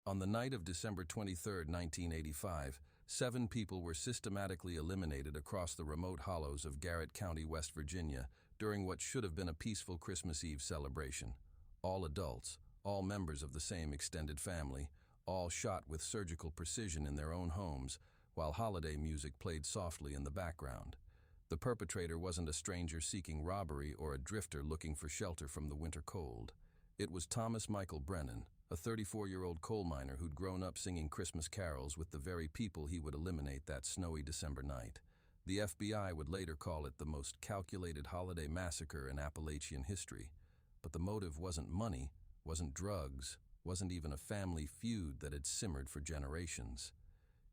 On the night of December 23, 1985, 7 people were systematically eliminated across the remote hollows of Garrett County, West Virginia, during what should have been a peaceful Christmas Eve celebration. All adults, all members of the same extended family, all shot with surgical precision in their own homes, while holiday music played softly in the background. The perpetrator wasn't a stranger seeking robbery or a drifter looking for shelter from the winter cold. It was Thomas Michael Brennan, a 34-year-old coal miner who'd grown up singing Christmas carols with the very people he would eliminate that snowy December night. The FBI would later call it the most calculated holiday massacre in Appalachian history. But the motive wasn't money, wasn't drugs, wasn't even a family feud that had simmered for generations.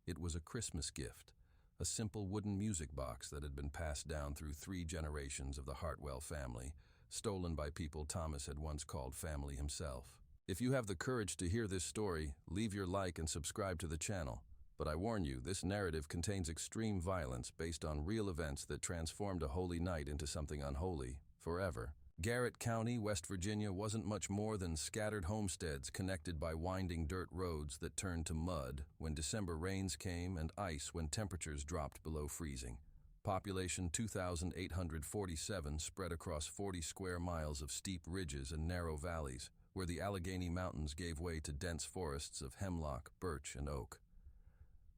It was a Christmas gift, a simple wooden music box that had been passed down through 3 generations of the Hartwell family, stolen by people Thomas had once called family himself. If you have the courage to hear this story, leave your like and subscribe to the channel. But I warn you, this narrative contains extreme violence based on real events that transformed a holy night into something unholy, forever. Garrett County, West Virginia wasn't much more than scattered homesteads connected by winding dirt roads that turned to mud when December rains came and ice when temperatures dropped below freezing. Population 2,847 spread across 40 square miles of steep ridges and narrow valleys, where the Allegheny Mountains gave way to dense forests of hemlock, birch, and oak.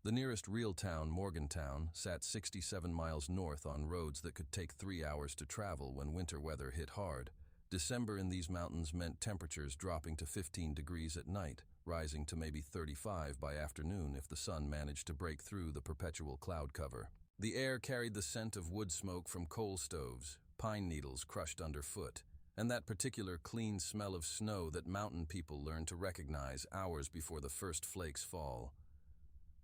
The nearest real town, Morgantown, sat 67 miles north on roads that could take 3 hours to travel when winter weather hit hard. December in these mountains meant temperatures dropping to 15 degrees at night, rising to maybe 35 by afternoon if the sun managed to break through the perpetual cloud cover. The air carried the scent of wood smoke from coal stoves, pine needles crushed underfoot, and that particular clean smell of snow that mountain people learn to recognize hours before the first flakes fall.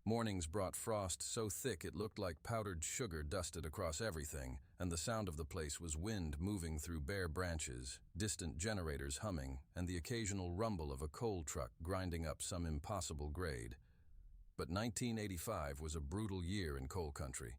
Mornings brought frost so thick it looked like powdered sugar dusted across everything, and the sound of the place was wind moving through bare branches, distant generators humming, and the occasional rumble of a coal truck grinding up some impossible grade. But 1985 was a brutal year in coal country.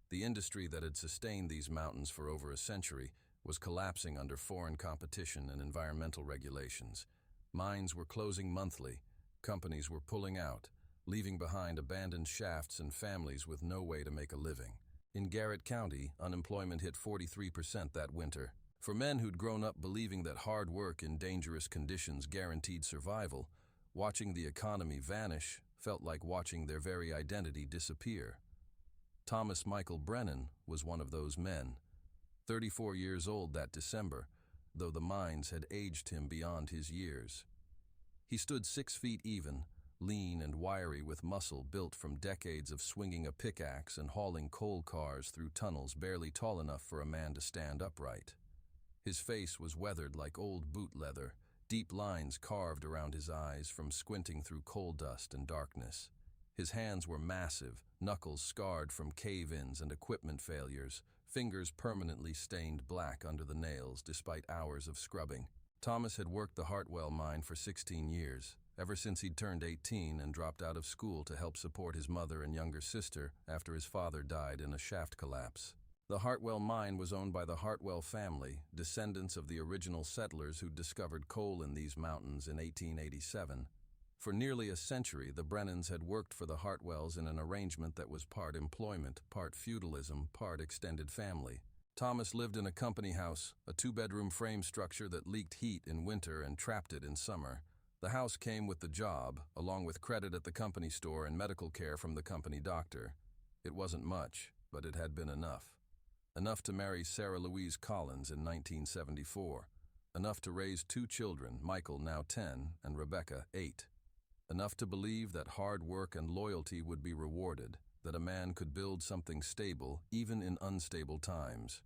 The industry that had sustained these mountains for over a century was collapsing under foreign competition and environmental regulations. Mines were closing monthly, companies were pulling out, leaving behind abandoned shafts and families with no way to make a living. In Garrett County, unemployment hit 43% that winter. For men who'd grown up believing that hard work in dangerous conditions guaranteed survival, watching the economy vanish felt like watching their very identity disappear. Thomas Michael Brennan was one of those men. 34 years old that December, though the mines had aged him beyond his years. He stood 6 feet even, lean and wiry with muscle built from decades of swinging a pickaxe and hauling coal cars through tunnels barely tall enough for a man to stand upright. His face was weathered like old boot leather, deep lines carved around his eyes from squinting through coal dust and darkness. His hands were massive, knuckles scarred from cave-ins and equipment failures, fingers permanently stained black under the nails despite hours of scrubbing. Thomas had worked the Hartwell mine for 16 years, ever since he'd turned 18 and dropped out of school to help support his mother and younger sister after his father died in a shaft collapse. The Hartwell mine was owned by the Hartwell family, descendants of the original settlers who discovered coal in these mountains in 1887. For nearly a century, the Brennans had worked for the Hartwells in an arrangement that was part employment, part feudalism, part extended family. Thomas lived in a company house, a 2-bedroom frame structure that leaked heat in winter and trapped it in summer. The house came with the job, along with credit at the company store and medical care from the company doctor. It wasn't much, but it had been enough. Enough to marry Sarah Louise Collins in 1974. Enough to raise 2 children, Michael, now 10, and Rebecca, 8. Enough to believe that hard work and loyalty would be rewarded, that a man could build something stable even in unstable times.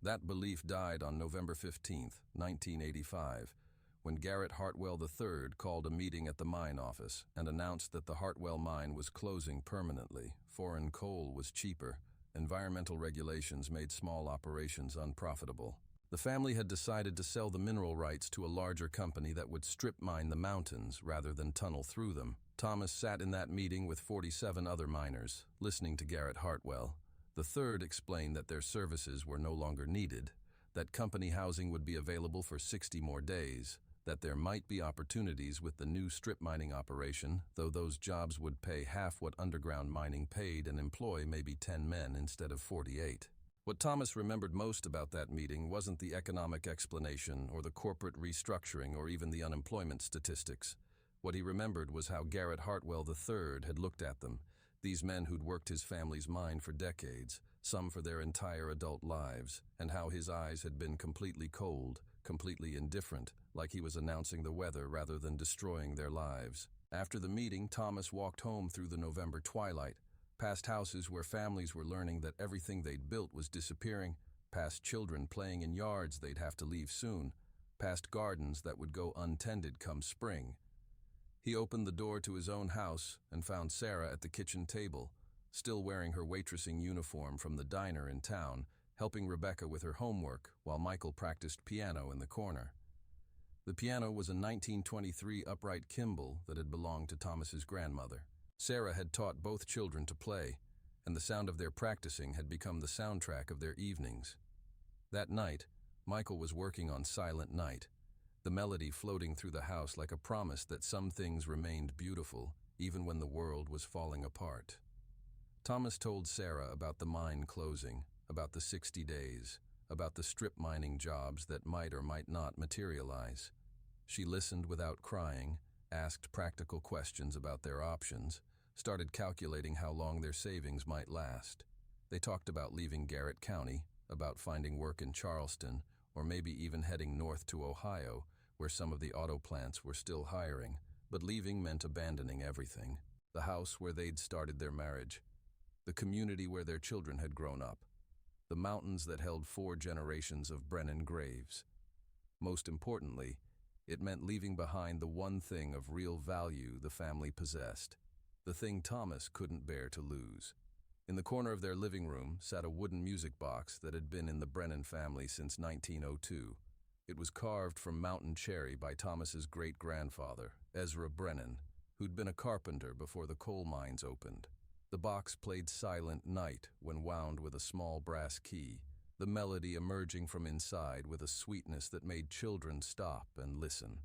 That belief died on November 15, 1985, when Garrett Hartwell III called a meeting at the mine office and announced that the Hartwell mine was closing permanently. Foreign coal was cheaper. Environmental regulations made small operations unprofitable. The family had decided to sell the mineral rights to a larger company that would strip mine the mountains rather than tunnel through them. Thomas sat in that meeting with 47 other miners, listening to Garrett Hartwell. The third explained that their services were no longer needed, that company housing would be available for 60 more days, that there might be opportunities with the new strip mining operation, though those jobs would pay half what underground mining paid and employ maybe 10 men instead of 48. What Thomas remembered most about that meeting wasn't the economic explanation or the corporate restructuring or even the unemployment statistics. What he remembered was how Garrett Hartwell III had looked at them, these men who'd worked his family's mine for decades, some for their entire adult lives, and how his eyes had been completely cold, completely indifferent, like he was announcing the weather rather than destroying their lives. After the meeting, Thomas walked home through the November twilight, past houses where families were learning that everything they'd built was disappearing, past children playing in yards they'd have to leave soon, past gardens that would go untended come spring. He opened the door to his own house and found Sarah at the kitchen table, still wearing her waitressing uniform from the diner in town, helping Rebecca with her homework while Michael practiced piano in the corner. The piano was a 1923 upright Kimball that had belonged to Thomas's grandmother. Sarah had taught both children to play, and the sound of their practicing had become the soundtrack of their evenings. That night, Michael was working on Silent Night, the melody floating through the house like a promise that some things remained beautiful, even when the world was falling apart. Thomas told Sarah about the mine closing, about the 60 days, about the strip mining jobs that might or might not materialize. She listened without crying, asked practical questions about their options, started calculating how long their savings might last. They talked about leaving Garrett County, about finding work in Charleston, or maybe even heading north to Ohio, where some of the auto plants were still hiring, but leaving meant abandoning everything. The house where they'd started their marriage, the community where their children had grown up, the mountains that held 4 generations of Brennan graves. Most importantly, it meant leaving behind the one thing of real value the family possessed, the thing Thomas couldn't bear to lose. In the corner of their living room sat a wooden music box that had been in the Brennan family since 1902. It was carved from mountain cherry by Thomas's great-grandfather, Ezra Brennan, who'd been a carpenter before the coal mines opened. The box played Silent Night when wound with a small brass key, the melody emerging from inside with a sweetness that made children stop and listen.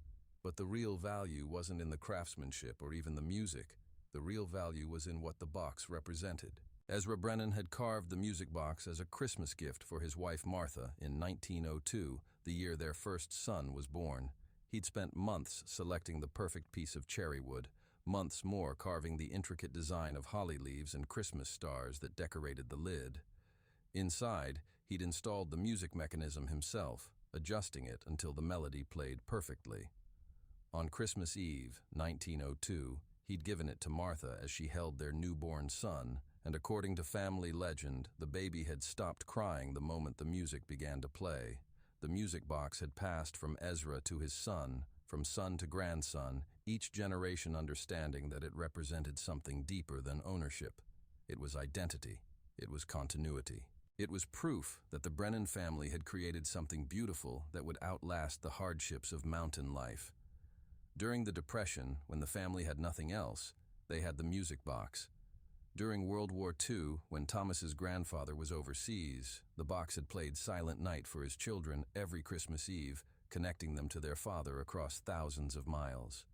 But the real value wasn't in the craftsmanship or even the music. The real value was in what the box represented. Ezra Brennan had carved the music box as a Christmas gift for his wife Martha in 1902, the year their first son was born. He'd spent months selecting the perfect piece of cherry wood, months more carving the intricate design of holly leaves and Christmas stars that decorated the lid. Inside, he'd installed the music mechanism himself, adjusting it until the melody played perfectly. On Christmas Eve, 1902, he'd given it to Martha as she held their newborn son, and according to family legend, the baby had stopped crying the moment the music began to play. The music box had passed from Ezra to his son, from son to grandson, each generation understanding that it represented something deeper than ownership. It was identity. It was continuity. It was proof that the Brennan family had created something beautiful that would outlast the hardships of mountain life. During the Depression, when the family had nothing else, they had the music box. During World War II, when Thomas's grandfather was overseas, the box had played Silent Night for his children every Christmas Eve, connecting them to their father across thousands of miles.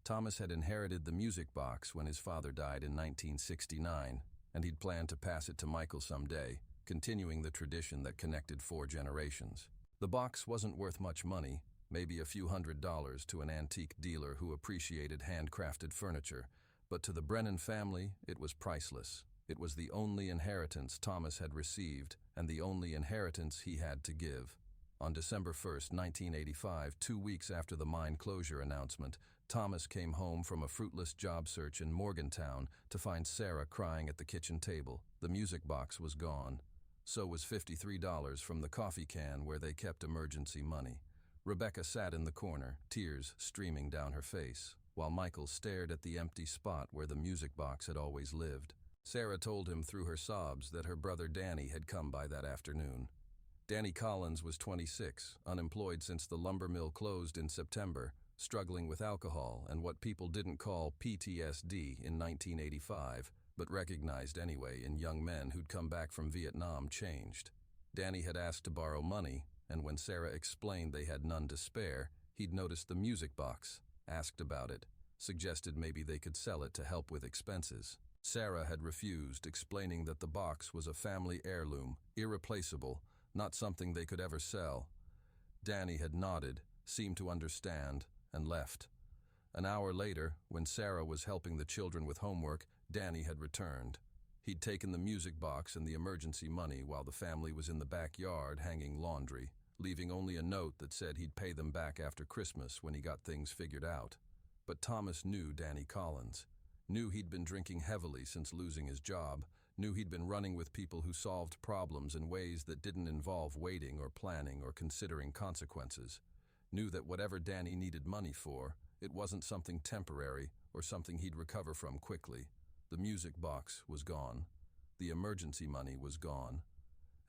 Thomas had inherited the music box when his father died in 1969, and he'd planned to pass it to Michael someday, continuing the tradition that connected 4 generations. The box wasn't worth much money, maybe a few $100s to an antique dealer who appreciated handcrafted furniture, but to the Brennan family, it was priceless. It was the only inheritance Thomas had received and the only inheritance he had to give. On December 1, 1985, 2 weeks after the mine closure announcement, Thomas came home from a fruitless job search in Morgantown to find Sarah crying at the kitchen table. The music box was gone. So was $53 from the coffee can where they kept emergency money. Rebecca sat in the corner, tears streaming down her face, while Michael stared at the empty spot where the music box had always lived. Sarah told him through her sobs that her brother Danny had come by that afternoon. Danny Collins was 26, unemployed since the lumber mill closed in September, struggling with alcohol and what people didn't call PTSD in 1985, but recognized anyway in young men who'd come back from Vietnam changed. Danny had asked to borrow money, and when Sarah explained they had none to spare, He'd noticed the music box, asked about it, suggested maybe they could sell it to help with expenses. Sarah had refused, explaining that the box was a family heirloom, irreplaceable, not something they could ever sell. Danny had nodded, seemed to understand, and left. An hour later, when Sarah was helping the children with homework, Danny had returned. He'd taken the music box and the emergency money while the family was in the backyard hanging laundry, leaving only a note that said he'd pay them back after Christmas when he got things figured out. But Thomas knew Danny Collins, knew he'd been drinking heavily since losing his job, knew he'd been running with people who solved problems in ways that didn't involve waiting or planning or considering consequences, knew that whatever Danny needed money for, it wasn't something temporary or something he'd recover from quickly. The music box was gone. The emergency money was gone.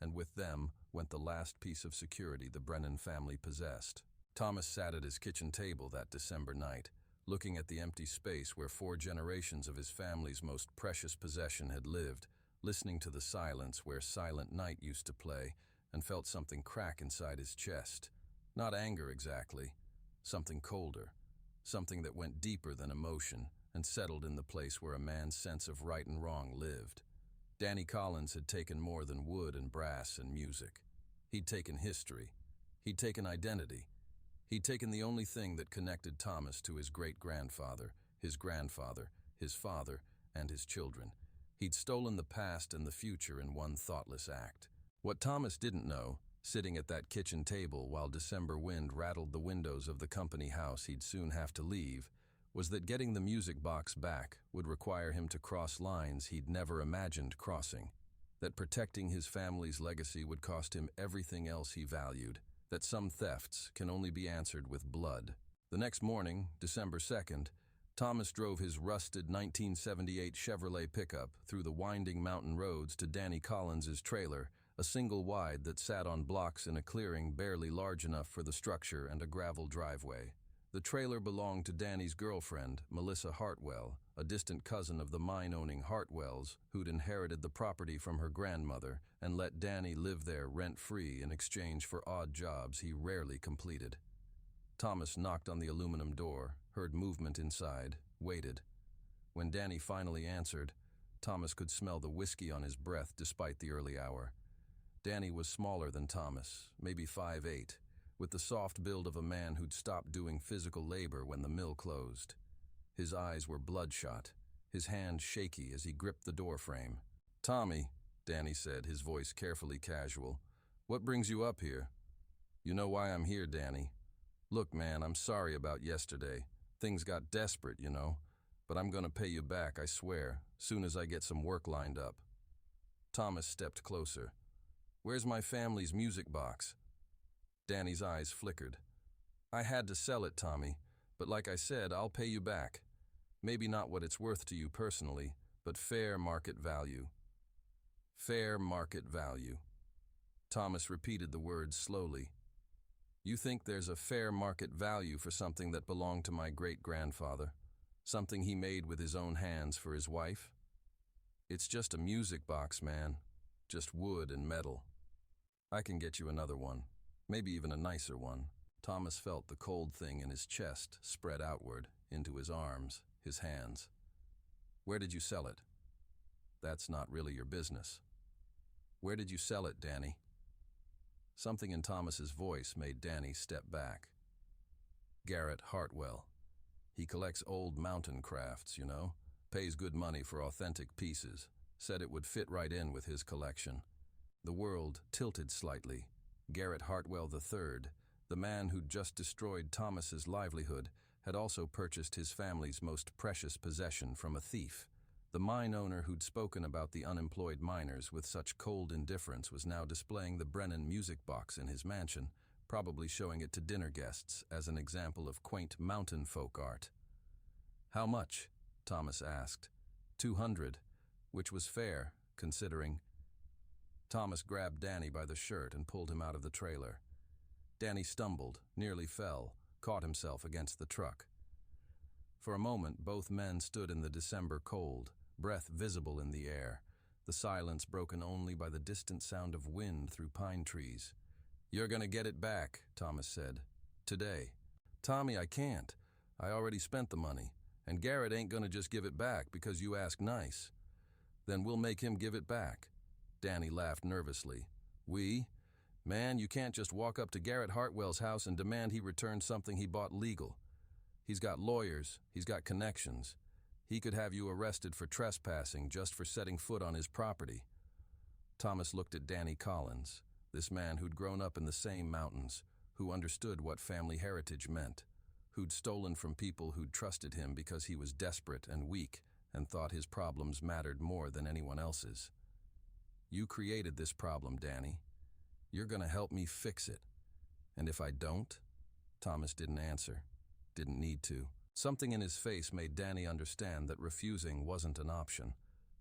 And with them went the last piece of security the Brennan family possessed. Thomas sat at his kitchen table that December night, looking at the empty space where 4 generations of his family's most precious possession had lived, listening to the silence where Silent Night used to play, and felt something crack inside his chest. Not anger exactly, something colder, something that went deeper than emotion and settled in the place where a man's sense of right and wrong lived. Danny Collins had taken more than wood and brass and music. He'd taken history. He'd taken identity. He'd taken the only thing that connected Thomas to his great-grandfather, his grandfather, his father, and his children. He'd stolen the past and the future in one thoughtless act. What Thomas didn't know, sitting at that kitchen table while December wind rattled the windows of the company house he'd soon have to leave, was that getting the music box back would require him to cross lines he'd never imagined crossing, that protecting his family's legacy would cost him everything else he valued, that some thefts can only be answered with blood. The next morning, December 2nd, Thomas drove his rusted 1978 Chevrolet pickup through the winding mountain roads to Danny Collins's trailer, a single wide that sat on blocks in a clearing barely large enough for the structure and a gravel driveway. The trailer belonged to Danny's girlfriend, Melissa Hartwell, a distant cousin of the mine-owning Hartwells, who'd inherited the property from her grandmother and let Danny live there rent-free in exchange for odd jobs he rarely completed. Thomas knocked on the aluminum door, heard movement inside, waited. When Danny finally answered, Thomas could smell the whiskey on his breath despite the early hour. Danny was smaller than Thomas, maybe 5'8", with the soft build of a man who'd stopped doing physical labor when the mill closed. His eyes were bloodshot, his hand shaky as he gripped the doorframe. "Tommy," Danny said, his voice carefully casual, "what brings you up here?" "You know why I'm here, Danny. Look, man, I'm sorry about yesterday. Things got desperate, you know. But I'm gonna pay you back, I swear, soon as I get some work lined up." Thomas stepped closer. "Where's my family's music box?" Danny's eyes flickered. "I had to sell it, Tommy, but like I said, I'll pay you back. Maybe not what it's worth to you personally, but fair market value." Fair market value. Thomas repeated the words slowly. "You think there's a fair market value for something that belonged to my great-grandfather? Something he made with his own hands for his wife? It's just a music box, man. Just wood and metal. I can get you another one, maybe even a nicer one." Thomas felt the cold thing in his chest spread outward, into his arms, his hands. "Where did you sell it?" "That's not really your business." "Where did you sell it, Danny?" Something in Thomas's voice made Danny step back. "Garrett Hartwell. He collects old mountain crafts, you know, pays good money for authentic pieces, said it would fit right in with his collection." The world tilted slightly. Garrett Hartwell III, the man who'd just destroyed Thomas's livelihood, had also purchased his family's most precious possession from a thief. The mine owner who'd spoken about the unemployed miners with such cold indifference was now displaying the Brennan music box in his mansion, probably showing it to dinner guests as an example of quaint mountain folk art. "How much?" Thomas asked. 200, which was fair, considering. Thomas grabbed Danny by the shirt and pulled him out of the trailer. Danny stumbled, nearly fell, caught himself against the truck. For a moment, both men stood in the December cold, breath visible in the air, the silence broken only by the distant sound of wind through pine trees. "You're gonna get it back," Thomas said. "Today." Tommy, I can't. I already spent the money, and Garrett ain't gonna just give it back because you ask nice. Then we'll make him give it back. Danny laughed nervously. We? Man, you can't just walk up to Garrett Hartwell's house and demand he return something he bought legal. He's got lawyers, he's got connections. He could have you arrested for trespassing just for setting foot on his property. Thomas looked at Danny Collins, this man who'd grown up in the same mountains, who understood what family heritage meant, who'd stolen from people who'd trusted him because he was desperate and weak and thought his problems mattered more than anyone else's. You created this problem, Danny. You're gonna help me fix it. And if I don't? Thomas didn't answer. Didn't need to. Something in his face made Danny understand that refusing wasn't an option.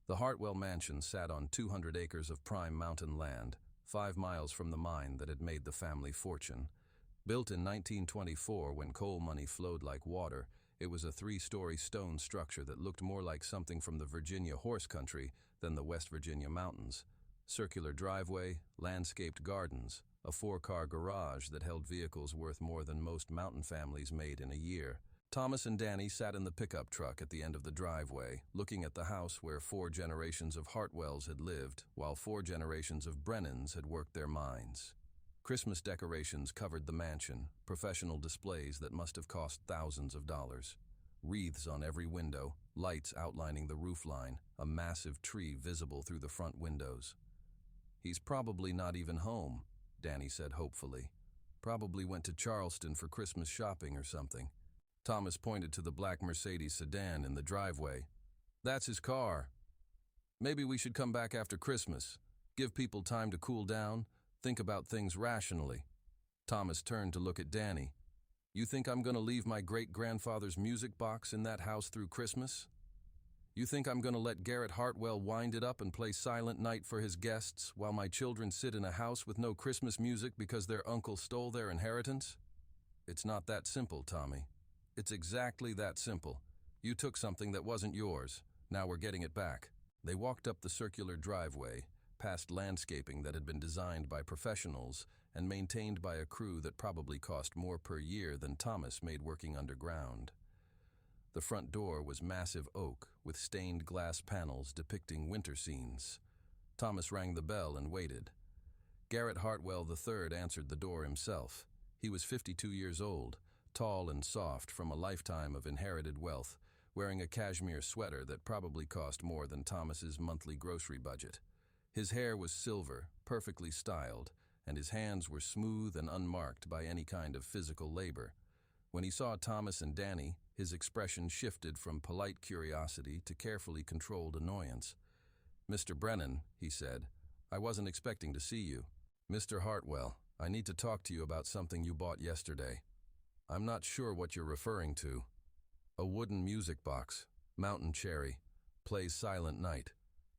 The Hartwell mansion sat on 200 acres of prime mountain land, 5 miles from the mine that had made the family fortune. Built in 1924 when coal money flowed like water, it was a 3-story stone structure that looked more like something from the Virginia horse country than the West Virginia mountains. Circular driveway, landscaped gardens, a 4-car garage that held vehicles worth more than most mountain families made in a year. Thomas and Danny sat in the pickup truck at the end of the driveway, looking at the house where 4 generations of Hartwells had lived, while 4 generations of Brennans had worked their mines. Christmas decorations covered the mansion, professional displays that must have cost thousands of dollars. Wreaths on every window, lights outlining the roofline, a massive tree visible through the front windows. He's probably not even home, Danny said hopefully. Probably went to Charleston for Christmas shopping or something. Thomas pointed to the black Mercedes sedan in the driveway. That's his car. Maybe we should come back after Christmas, give people time to cool down, think about things rationally. Thomas turned to look at Danny. You think I'm going to leave my great-grandfather's music box in that house through Christmas? You think I'm going to let Garrett Hartwell wind it up and play Silent Night for his guests while my children sit in a house with no Christmas music because their uncle stole their inheritance? It's not that simple, Tommy. It's exactly that simple. You took something that wasn't yours. Now we're getting it back. They walked up the circular driveway, past landscaping that had been designed by professionals and maintained by a crew that probably cost more per year than Thomas made working underground. The front door was massive oak with stained glass panels depicting winter scenes. Thomas rang the bell and waited. Garrett Hartwell III answered the door himself. He was 52 years old, tall and soft from a lifetime of inherited wealth, wearing a cashmere sweater that probably cost more than Thomas's monthly grocery budget. His hair was silver, perfectly styled, and his hands were smooth and unmarked by any kind of physical labor. When he saw Thomas and Danny, his expression shifted from polite curiosity to carefully controlled annoyance. Mr. Brennan, he said, I wasn't expecting to see you. Mr. Hartwell, I need to talk to you about something you bought yesterday. I'm not sure what you're referring to. A wooden music box, Mountain Cherry, plays Silent Night.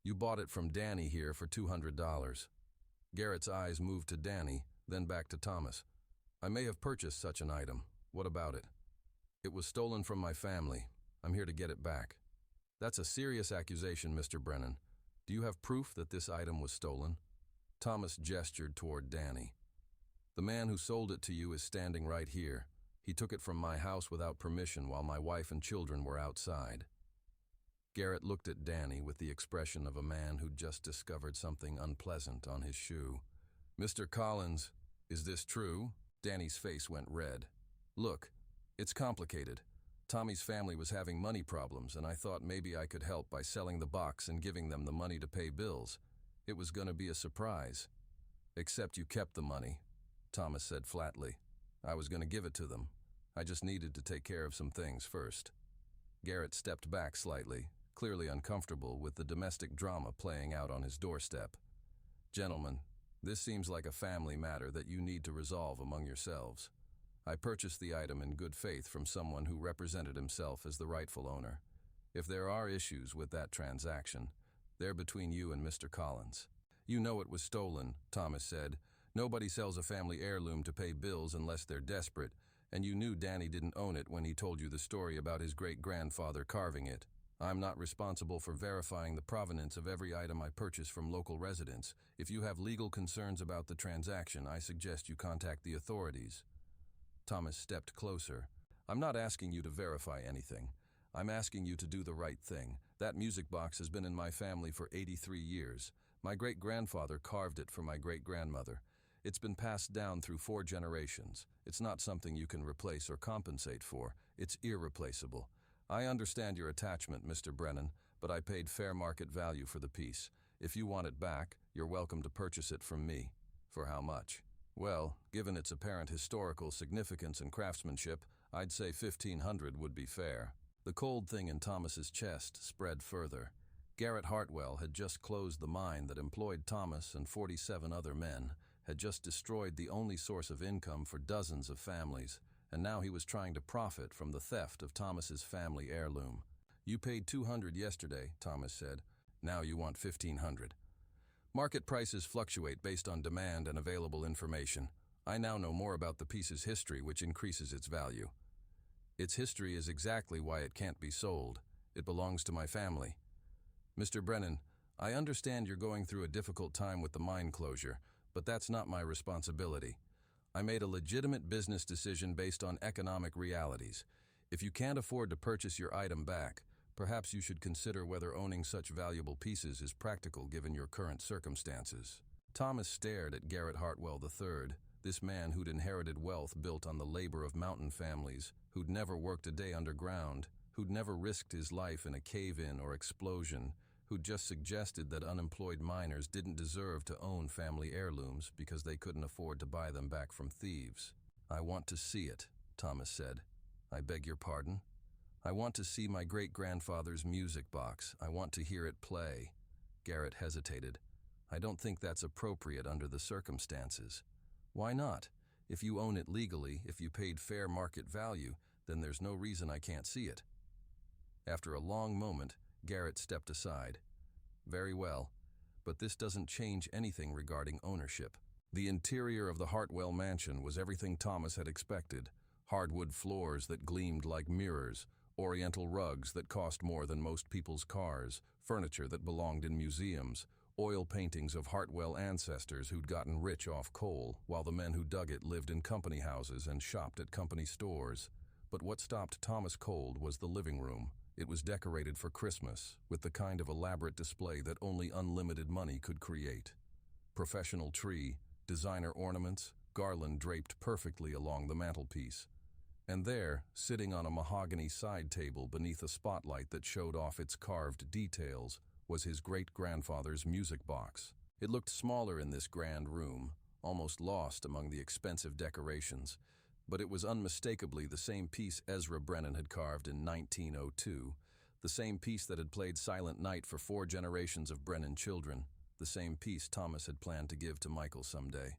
You bought it from Danny here for $200. Garrett's eyes moved to Danny, then back to Thomas. I may have purchased such an item. What about it? It was stolen from my family. I'm here to get it back. That's a serious accusation, Mr. Brennan. Do you have proof that this item was stolen? Thomas gestured toward Danny. The man who sold it to you is standing right here. He took it from my house without permission while my wife and children were outside. Garrett looked at Danny with the expression of a man who'd just discovered something unpleasant on his shoe. Mr. Collins, is this true? Danny's face went red. Look, it's complicated. Tommy's family was having money problems, and I thought maybe I could help by selling the box and giving them the money to pay bills. It was going to be a surprise. Except you kept the money, Thomas said flatly. I was going to give it to them. I just needed to take care of some things first. Garrett stepped back slightly, clearly uncomfortable with the domestic drama playing out on his doorstep. Gentlemen, this seems like a family matter that you need to resolve among yourselves. I purchased the item in good faith from someone who represented himself as the rightful owner. If there are issues with that transaction, they're between you and Mr. Collins. You know it was stolen, Thomas said. Nobody sells a family heirloom to pay bills unless they're desperate, and you knew Danny didn't own it when he told you the story about his great-grandfather carving it. I'm not responsible for verifying the provenance of every item I purchase from local residents. If you have legal concerns about the transaction, I suggest you contact the authorities. Thomas stepped closer, I'm not asking you to verify anything. I'm asking you to do the right thing. That music box has been in my family for 83 years. My great-grandfather carved it for my great-grandmother. It's been passed down through 4 generations. It's not something you can replace or compensate for. It's irreplaceable. I understand your attachment, Mr. Brennan, but I paid fair market value for the piece. If you want it back, you're welcome to purchase it from me. For how much? Well, given its apparent historical significance and craftsmanship, I'd say $1,500 would be fair. The cold thing in Thomas's chest spread further. Garrett Hartwell had just closed the mine that employed Thomas and 47 other men, had just destroyed the only source of income for dozens of families, and now he was trying to profit from the theft of Thomas's family heirloom. You paid $200 yesterday, Thomas said. Now you want $1,500. Market prices fluctuate based on demand and available information. I now know more about the piece's history, which increases its value. Its history is exactly why it can't be sold. It belongs to my family. Mr. Brennan, I understand you're going through a difficult time with the mine closure, but that's not my responsibility. I made a legitimate business decision based on economic realities. If you can't afford to purchase your item back, perhaps you should consider whether owning such valuable pieces is practical given your current circumstances. Thomas stared at Garrett Hartwell III, this man who'd inherited wealth built on the labor of mountain families, who'd never worked a day underground, who'd never risked his life in a cave-in or explosion, who'd just suggested that unemployed miners didn't deserve to own family heirlooms because they couldn't afford to buy them back from thieves. I want to see it, Thomas said. I beg your pardon? I want to see my great-grandfather's music box. I want to hear it play. Garrett hesitated. I don't think that's appropriate under the circumstances. Why not? If you own it legally, if you paid fair market value, then there's no reason I can't see it. After a long moment, Garrett stepped aside. Very well, but this doesn't change anything regarding ownership. The interior of the Hartwell mansion was everything Thomas had expected. Hardwood floors that gleamed like mirrors, oriental rugs that cost more than most people's cars, furniture that belonged in museums, oil paintings of Hartwell ancestors who'd gotten rich off coal, while the men who dug it lived in company houses and shopped at company stores. But what stopped Thomas cold was the living room. It was decorated for Christmas, with the kind of elaborate display that only unlimited money could create. Professional tree, designer ornaments, garland draped perfectly along the mantelpiece. And there, sitting on a mahogany side table beneath a spotlight that showed off its carved details, was his great-grandfather's music box. It looked smaller in this grand room, almost lost among the expensive decorations, but it was unmistakably the same piece Ezra Brennan had carved in 1902, the same piece that had played Silent Night for 4 generations of Brennan children, the same piece Thomas had planned to give to Michael someday.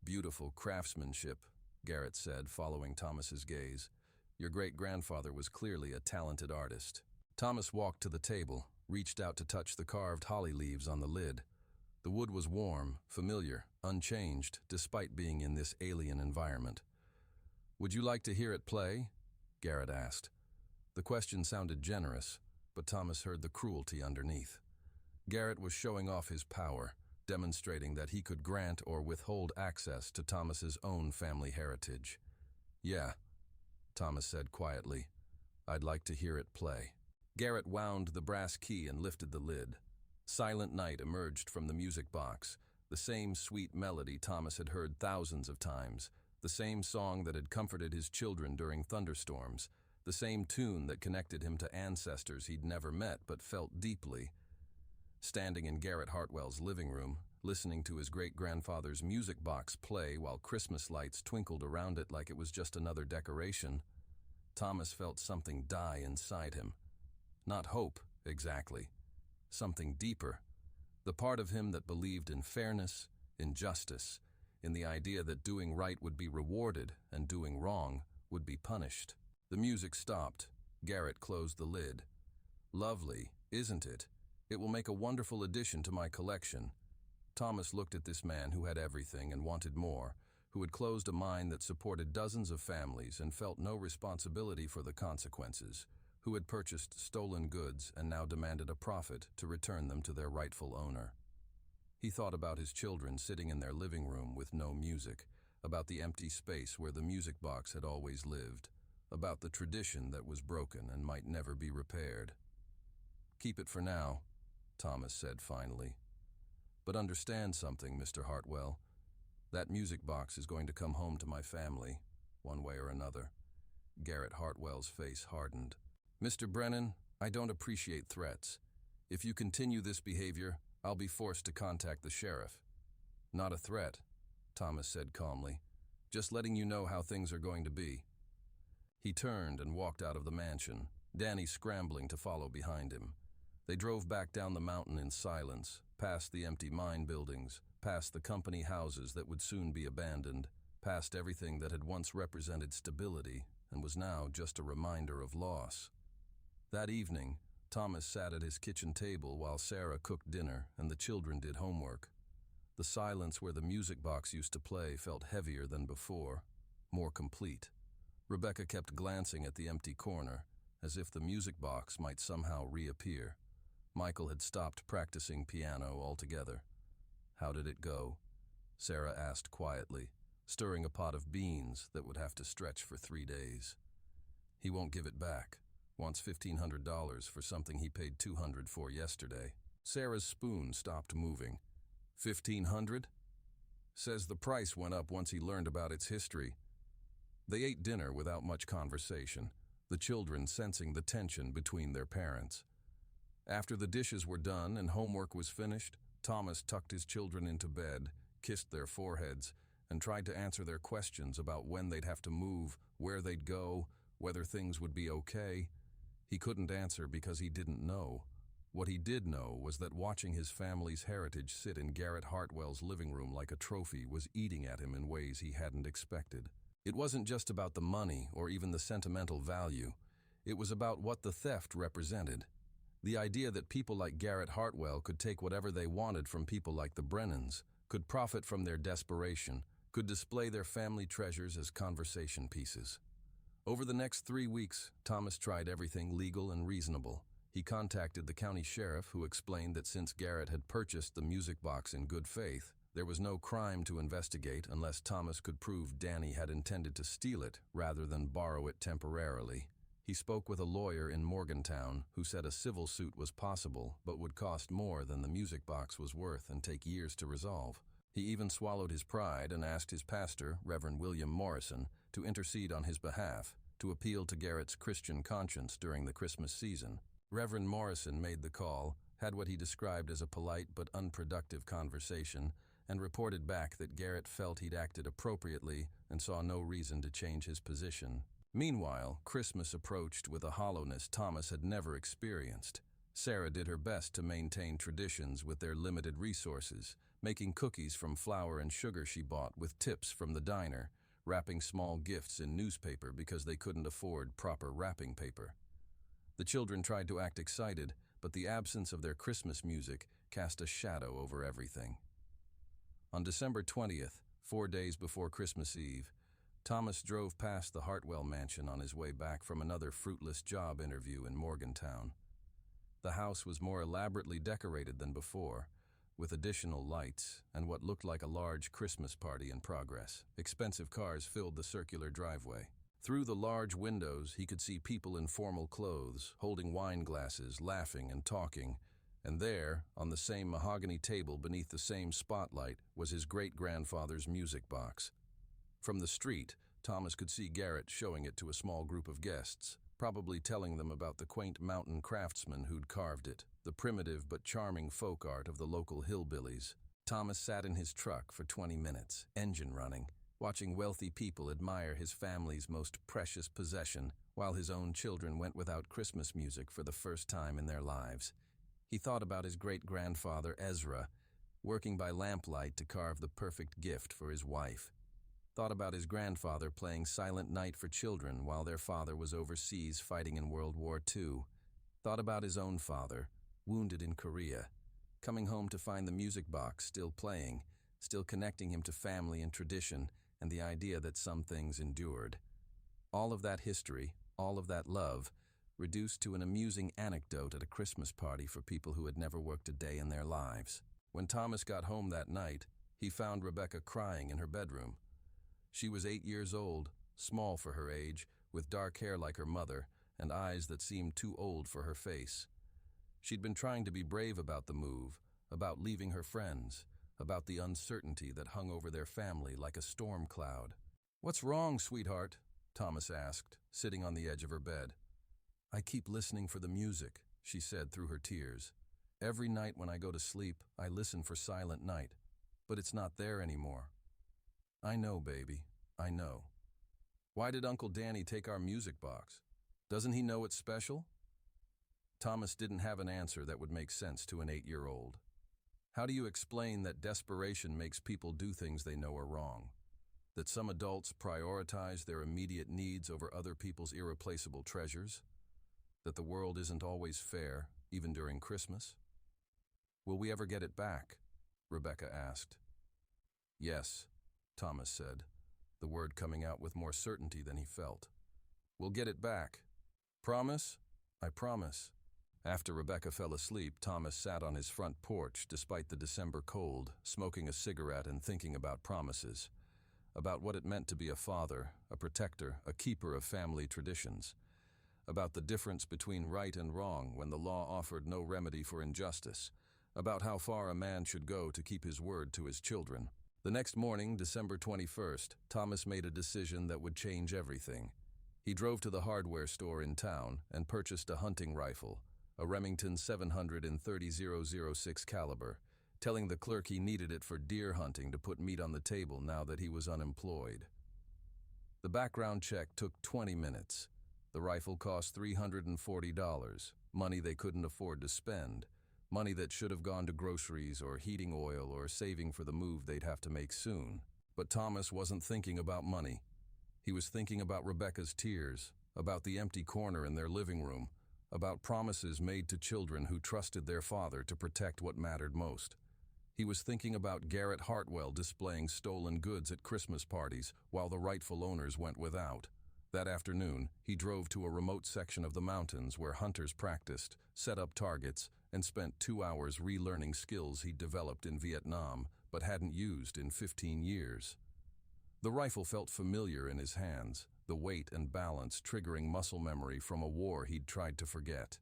Beautiful craftsmanship, Garrett said, following Thomas's gaze. Your great-grandfather was clearly a talented artist. Thomas walked to the table, reached out to touch the carved holly leaves on the lid. The wood was warm, familiar, unchanged, despite being in this alien environment. Would you like to hear it play? Garrett asked. The question sounded generous, but Thomas heard the cruelty underneath. Garrett was showing off his power, demonstrating that he could grant or withhold access to Thomas's own family heritage. Yeah, Thomas said quietly. I'd like to hear it play. Garrett wound the brass key and lifted the lid. Silent Night emerged from the music box, the same sweet melody Thomas had heard thousands of times, the same song that had comforted his children during thunderstorms, the same tune that connected him to ancestors he'd never met but felt deeply. Standing in Garrett Hartwell's living room, listening to his great-grandfather's music box play while Christmas lights twinkled around it like it was just another decoration, Thomas felt something die inside him. Not hope, exactly. Something deeper. The part of him that believed in fairness, in justice, in the idea that doing right would be rewarded and doing wrong would be punished. The music stopped. Garrett closed the lid. Lovely, isn't it? It will make a wonderful addition to my collection. Thomas looked at this man who had everything and wanted more, who had closed a mine that supported dozens of families and felt no responsibility for the consequences, who had purchased stolen goods and now demanded a profit to return them to their rightful owner. He thought about his children sitting in their living room with no music, about the empty space where the music box had always lived. about the tradition that was broken and might never be repaired. "Keep it for now," Thomas said finally. "But understand something, Mr. Hartwell. That music box is going to come home to my family, one way or another." Garrett Hartwell's face hardened. "Mr. Brennan, I don't appreciate threats. If you continue this behavior, I'll be forced to contact the sheriff." "Not a threat," Thomas said calmly. "Just letting you know how things are going to be." He turned and walked out of the mansion, Danny scrambling to follow behind him. They drove back down the mountain in silence, past the empty mine buildings, past the company houses that would soon be abandoned, past everything that had once represented stability and was now just a reminder of loss. That evening, Thomas sat at his kitchen table while Sarah cooked dinner and the children did homework. The silence where the music box used to play felt heavier than before, more complete. Rebecca kept glancing at the empty corner, as if the music box might somehow reappear. Michael had stopped practicing piano altogether. "How did it go?" Sarah asked quietly, stirring a pot of beans that would have to stretch for 3 days. "He won't give it back. Wants $1,500 for something he paid $200 for yesterday." Sarah's spoon stopped moving. $1,500? Says the price went up once he learned about its history. They ate dinner without much conversation, the children sensing the tension between their parents. After the dishes were done and homework was finished, Thomas tucked his children into bed, kissed their foreheads, and tried to answer their questions about when they'd have to move, where they'd go, whether things would be okay. He couldn't answer because he didn't know. What he did know was that watching his family's heritage sit in Garrett Hartwell's living room like a trophy was eating at him in ways he hadn't expected. It wasn't just about the money or even the sentimental value. It was about what the theft represented. The idea that people like Garrett Hartwell could take whatever they wanted from people like the Brennans, could profit from their desperation, could display their family treasures as conversation pieces. Over the next 3 weeks, Thomas tried everything legal and reasonable. He contacted the county sheriff, who explained that since Garrett had purchased the music box in good faith, there was no crime to investigate unless Thomas could prove Danny had intended to steal it rather than borrow it temporarily. He spoke with a lawyer in Morgantown who said a civil suit was possible but would cost more than the music box was worth and take years to resolve. He even swallowed his pride and asked his pastor, Reverend William Morrison, to intercede on his behalf, to appeal to Garrett's Christian conscience during the Christmas season. Reverend Morrison made the call, had what he described as a polite but unproductive conversation, and reported back that Garrett felt he'd acted appropriately and saw no reason to change his position. Meanwhile, Christmas approached with a hollowness Thomas had never experienced. Sarah did her best to maintain traditions with their limited resources, making cookies from flour and sugar she bought with tips from the diner, wrapping small gifts in newspaper because they couldn't afford proper wrapping paper. The children tried to act excited, but the absence of their Christmas music cast a shadow over everything. On December 20th, 4 days before Christmas Eve, Thomas drove past the Hartwell mansion on his way back from another fruitless job interview in Morgantown. The house was more elaborately decorated than before, with additional lights and what looked like a large Christmas party in progress. Expensive cars filled the circular driveway. Through the large windows, he could see people in formal clothes, holding wine glasses, laughing and talking. And there, on the same mahogany table beneath the same spotlight, was his great-grandfather's music box. From the street, Thomas could see Garrett showing it to a small group of guests, probably telling them about the quaint mountain craftsman who'd carved it, the primitive but charming folk art of the local hillbillies. Thomas sat in his truck for 20 minutes, engine running, watching wealthy people admire his family's most precious possession, while his own children went without Christmas music for the first time in their lives. He thought about his great-grandfather Ezra, working by lamplight to carve the perfect gift for his wife. Thought about his grandfather playing Silent Night for children while their father was overseas fighting in World War II. Thought about his own father, wounded in Korea, coming home to find the music box still playing, still connecting him to family and tradition and the idea that some things endured. All of that history, all of that love, reduced to an amusing anecdote at a Christmas party for people who had never worked a day in their lives. When Thomas got home that night, he found Rebecca crying in her bedroom. She was 8 years old, small for her age, with dark hair like her mother and eyes that seemed too old for her face. She'd been trying to be brave about the move, about leaving her friends, about the uncertainty that hung over their family like a storm cloud. "What's wrong, sweetheart?" Thomas asked, sitting on the edge of her bed. "I keep listening for the music," she said through her tears. "Every night when I go to sleep, I listen for Silent Night, but it's not there anymore." "I know, baby, I know." "Why did Uncle Danny take our music box? Doesn't he know it's special?" Thomas didn't have an answer that would make sense to an 8-year-old. How do you explain that desperation makes people do things they know are wrong? That some adults prioritize their immediate needs over other people's irreplaceable treasures? That the world isn't always fair, even during Christmas? "Will we ever get it back?" Rebecca asked. "Yes," Thomas said, the word coming out with more certainty than he felt. "We'll get it back. Promise?" "I promise." After Rebecca fell asleep, Thomas sat on his front porch despite the December cold, smoking a cigarette and thinking about promises. About what it meant to be a father, a protector, a keeper of family traditions. About the difference between right and wrong when the law offered no remedy for injustice. About how far a man should go to keep his word to his children. The next morning, December 21st, Thomas made a decision that would change everything. He drove to the hardware store in town and purchased a hunting rifle, a Remington 730-006 caliber, telling the clerk he needed it for deer hunting to put meat on the table now that he was unemployed. The background check took 20 minutes. The rifle cost $340, money they couldn't afford to spend, money that should have gone to groceries or heating oil or saving for the move they'd have to make soon. But Thomas wasn't thinking about money. He was thinking about Rebecca's tears, about the empty corner in their living room, about promises made to children who trusted their father to protect what mattered most. He was thinking about Garrett Hartwell displaying stolen goods at Christmas parties while the rightful owners went without. That afternoon, he drove to a remote section of the mountains where hunters practiced, set up targets, and spent 2 hours relearning skills he'd developed in Vietnam but hadn't used in 15 years. The rifle felt familiar in his hands, the weight and balance triggering muscle memory from a war he'd tried to forget.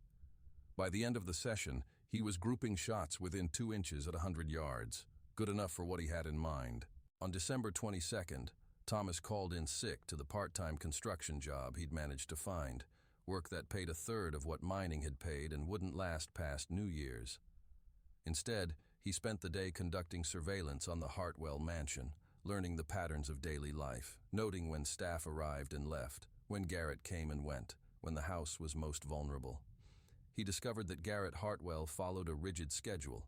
By the end of the session, he was grouping shots within 2 inches at 100 yards, good enough for what he had in mind. On December 22nd, Thomas called in sick to the part-time construction job he'd managed to find, work that paid a third of what mining had paid and wouldn't last past New Year's. Instead, he spent the day conducting surveillance on the Hartwell mansion, learning the patterns of daily life, noting when staff arrived and left, when Garrett came and went, when the house was most vulnerable. He discovered that Garrett Hartwell followed a rigid schedule.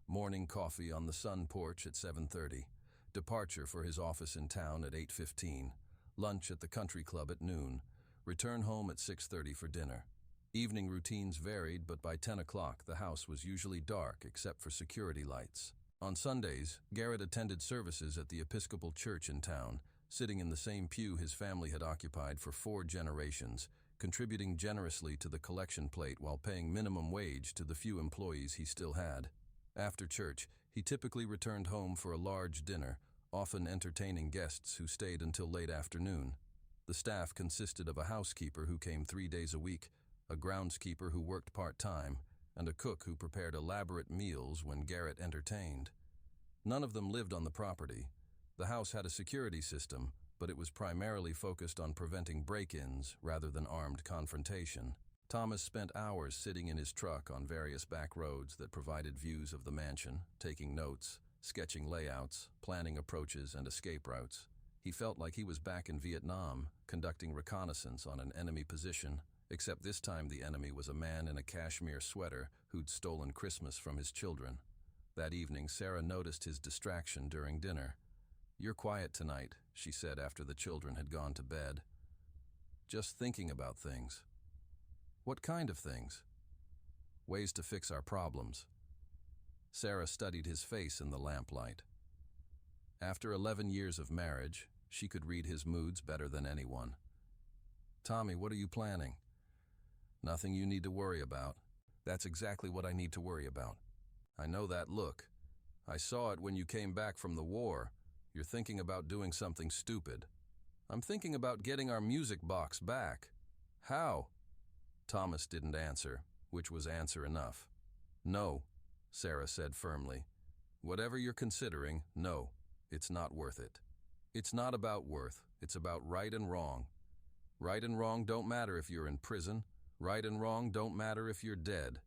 Morning coffee on the sun porch at 7:30, departure for his office in town at 8:15, lunch at the country club at noon, return home at 6:30 for dinner. Evening routines varied, but by 10 o'clock the house was usually dark except for security lights. On Sundays, Garrett attended services at the Episcopal Church in town, sitting in the same pew his family had occupied for 4 generations, contributing generously to the collection plate while paying minimum wage to the few employees he still had. After church, he typically returned home for a large dinner, often entertaining guests who stayed until late afternoon. The staff consisted of a housekeeper who came 3 days a week, a groundskeeper who worked part-time, and a cook who prepared elaborate meals when Garrett entertained. None of them lived on the property. The house had a security system, but it was primarily focused on preventing break-ins rather than armed confrontation. Thomas spent hours sitting in his truck on various back roads that provided views of the mansion, taking notes, sketching layouts, planning approaches and escape routes. He felt like he was back in Vietnam, conducting reconnaissance on an enemy position, except this time the enemy was a man in a cashmere sweater who'd stolen Christmas from his children. That evening, Sarah noticed his distraction during dinner. "You're quiet tonight," she said after the children had gone to bed. "Just thinking about things." "What kind of things?" "Ways to fix our problems." Sarah studied his face in the lamplight. After 11 years of marriage, she could read his moods better than anyone. "Tommy, what are you planning?" "Nothing you need to worry about." "That's exactly what I need to worry about." "I know that look. I saw it when you came back from the war. You're thinking about doing something stupid." I'm thinking about getting our music box back. How? Thomas didn't answer, which was answer enough. No, Sarah said firmly. Whatever you're considering, no, it's not worth it. It's not about worth, it's about right and wrong. Right and wrong don't matter if you're in prison. Right and wrong don't matter if you're dead.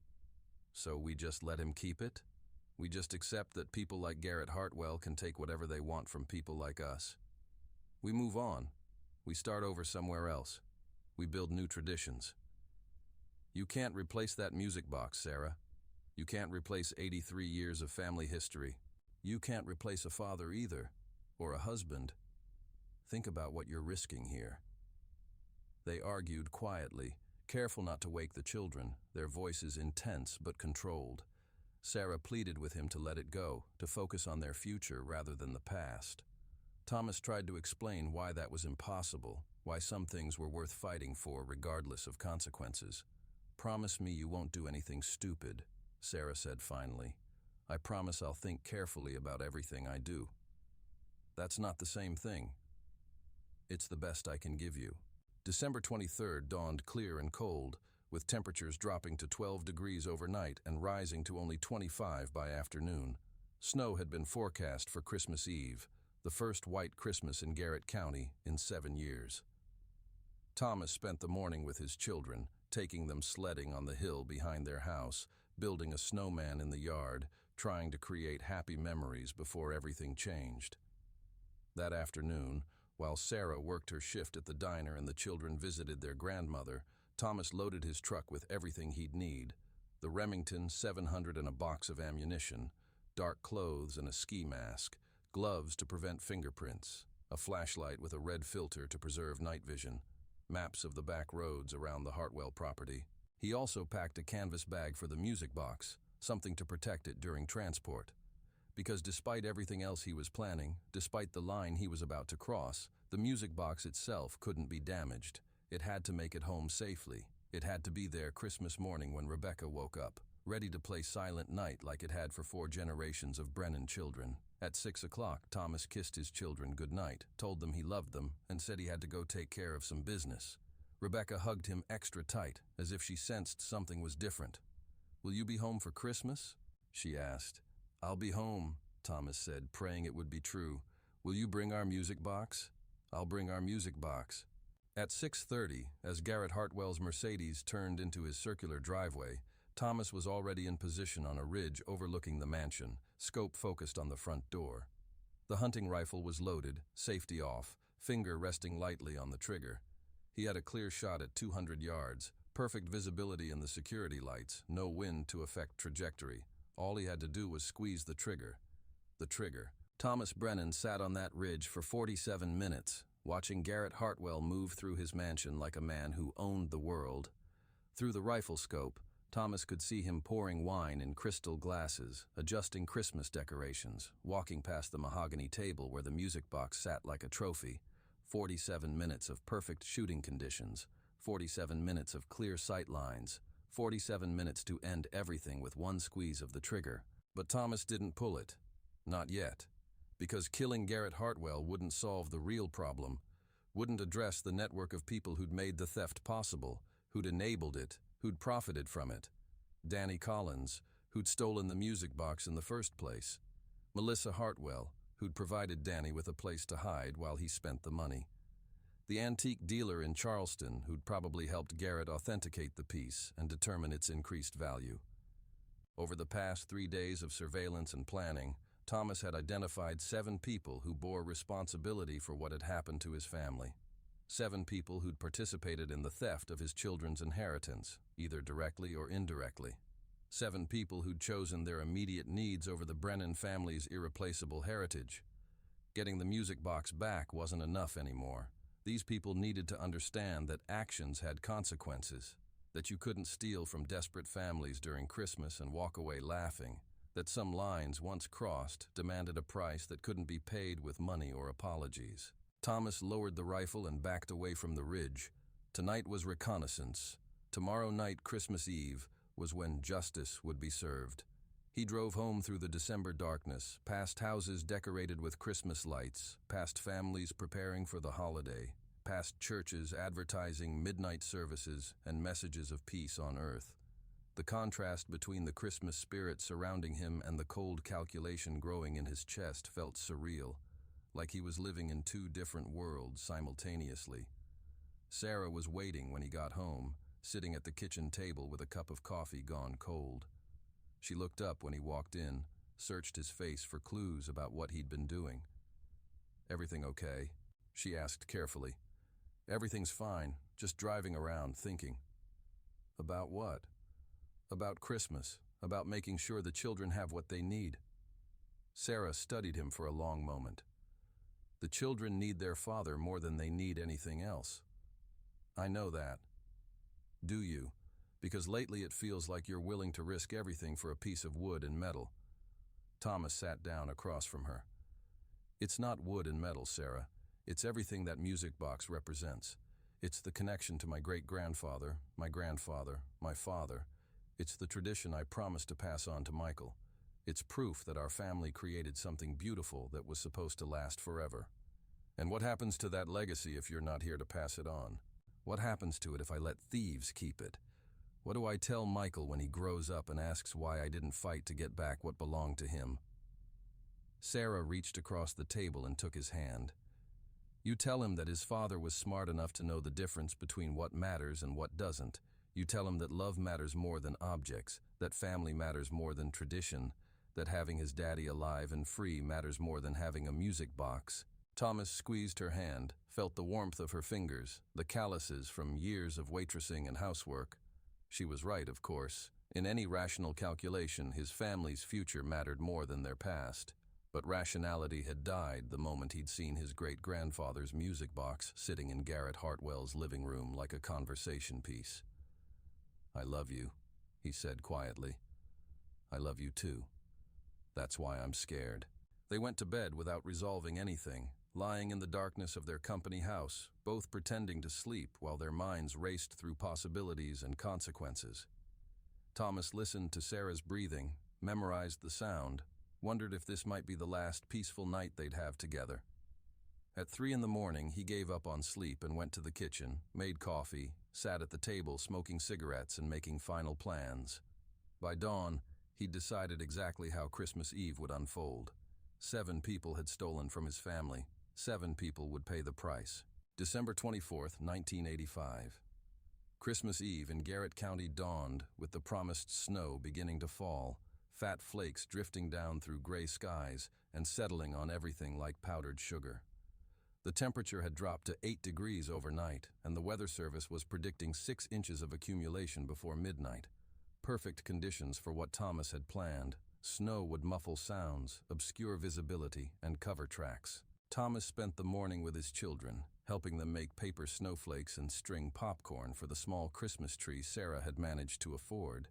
So we just let him keep it? We just accept that people like Garrett Hartwell can take whatever they want from people like us. We move on. We start over somewhere else. We build new traditions. You can't replace that music box, Sarah. You can't replace 83 years of family history. You can't replace a father either, or a husband. Think about what you're risking here. They argued quietly, careful not to wake the children, their voices intense but controlled. Sarah pleaded with him to let it go, to focus on their future rather than the past. Thomas tried to explain why that was impossible, why some things were worth fighting for regardless of consequences. Promise me you won't do anything stupid, Sarah said finally. I promise I'll think carefully about everything I do. That's not the same thing. It's the best I can give you. December 23rd dawned clear and cold, with temperatures dropping to 12 degrees overnight and rising to only 25 by afternoon. Snow had been forecast for Christmas Eve, the first white Christmas in Garrett County in 7 years. Thomas spent the morning with his children, taking them sledding on the hill behind their house, building a snowman in the yard, trying to create happy memories before everything changed. That afternoon, while Sarah worked her shift at the diner and the children visited their grandmother, Thomas loaded his truck with everything he'd need: the Remington 700 and a box of ammunition, dark clothes and a ski mask, gloves to prevent fingerprints, a flashlight with a red filter to preserve night vision, maps of the back roads around the Hartwell property. He also packed a canvas bag for the music box, something to protect it during transport. Because despite everything else he was planning, despite the line he was about to cross, the music box itself couldn't be damaged. It had to make it home safely. It had to be there Christmas morning when Rebecca woke up, ready to play Silent Night like it had for 4 generations of Brennan children. At 6 o'clock, Thomas kissed his children goodnight, told them he loved them, and said he had to go take care of some business. Rebecca hugged him extra tight, as if she sensed something was different. "Will you be home for Christmas?" she asked. "I'll be home," Thomas said, praying it would be true. "Will you bring our music box?" "I'll bring our music box." At 6:30, as Garrett Hartwell's Mercedes turned into his circular driveway, Thomas was already in position on a ridge overlooking the mansion, scope focused on the front door. The hunting rifle was loaded, safety off, finger resting lightly on the trigger. He had a clear shot at 200 yards, perfect visibility in the security lights, no wind to affect trajectory. All he had to do was squeeze the trigger. The trigger. Thomas Brennan sat on that ridge for 47 minutes, watching Garrett Hartwell move through his mansion like a man who owned the world. Through the rifle scope, Thomas could see him pouring wine in crystal glasses, adjusting Christmas decorations, walking past the mahogany table where the music box sat like a trophy. 47 minutes of perfect shooting conditions, 47 minutes of clear sight lines, 47 minutes to end everything with one squeeze of the trigger. But Thomas didn't pull it. Not yet. Because killing Garrett Hartwell wouldn't solve the real problem, wouldn't address the network of people who'd made the theft possible, who'd enabled it, who'd profited from it. Danny Collins, who'd stolen the music box in the first place. Melissa Hartwell, who'd provided Danny with a place to hide while he spent the money. The antique dealer in Charleston, who'd probably helped Garrett authenticate the piece and determine its increased value. Over the past 3 days of surveillance and planning, Thomas had identified 7 people who bore responsibility for what had happened to his family. 7 people who'd participated in the theft of his children's inheritance, either directly or indirectly. 7 people who'd chosen their immediate needs over the Brennan family's irreplaceable heritage. Getting the music box back wasn't enough anymore. These people needed to understand that actions had consequences, that you couldn't steal from desperate families during Christmas and walk away laughing, that some lines once crossed demanded a price that couldn't be paid with money or apologies. Thomas lowered the rifle and backed away from the ridge. Tonight was reconnaissance. Tomorrow night, Christmas Eve, was when justice would be served. He drove home through the December darkness, past houses decorated with Christmas lights, past families preparing for the holiday, past churches advertising midnight services and messages of peace on earth. The contrast between the Christmas spirit surrounding him and the cold calculation growing in his chest felt surreal, like he was living in two different worlds simultaneously. Sarah was waiting when he got home, sitting at the kitchen table with a cup of coffee gone cold. She looked up when he walked in, searched his face for clues about what he'd been doing. "Everything okay?" she asked carefully. "Everything's fine, just driving around thinking." "About what?" "About Christmas, about making sure the children have what they need." Sarah studied him for a long moment. "The children need their father more than they need anything else." "I know that." "Do you? Because lately it feels like you're willing to risk everything for a piece of wood and metal." Thomas sat down across from her. "It's not wood and metal, Sarah. It's everything that music box represents. It's the connection to my great-grandfather, my grandfather, my father. It's the tradition I promised to pass on to Michael. It's proof that our family created something beautiful that was supposed to last forever. And what happens to that legacy if you're not here to pass it on? What happens to it if I let thieves keep it? What do I tell Michael when he grows up and asks why I didn't fight to get back what belonged to him?" Sarah reached across the table and took his hand. "You tell him that his father was smart enough to know the difference between what matters and what doesn't. You tell him that love matters more than objects, that family matters more than tradition, that having his daddy alive and free matters more than having a music box." Thomas squeezed her hand, felt the warmth of her fingers, the calluses from years of waitressing and housework. She was right, of course. In any rational calculation, his family's future mattered more than their past. But rationality had died the moment he'd seen his great-grandfather's music box sitting in Garrett Hartwell's living room like a conversation piece. "I love you," he said quietly. "I love you too. That's why I'm scared." They went to bed without resolving anything, lying in the darkness of their company house, both pretending to sleep while their minds raced through possibilities and consequences. Thomas listened to Sarah's breathing, memorized the sound, wondered if this might be the last peaceful night they'd have together. At 3 a.m, he gave up on sleep and went to the kitchen, made coffee, sat at the table smoking cigarettes and making final plans. By dawn, he'd decided exactly how Christmas Eve would unfold. 7 people had stolen from his family. 7 people would pay the price. December 24th, 1985. Christmas Eve in Garrett County dawned with the promised snow beginning to fall, fat flakes drifting down through gray skies and settling on everything like powdered sugar. The temperature had dropped to 8 degrees overnight, and the Weather Service was predicting 6 inches of accumulation before midnight. Perfect conditions for what Thomas had planned. Snow would muffle sounds, obscure visibility, and cover tracks. Thomas spent the morning with his children, helping them make paper snowflakes and string popcorn for the small Christmas tree Sarah had managed to afford.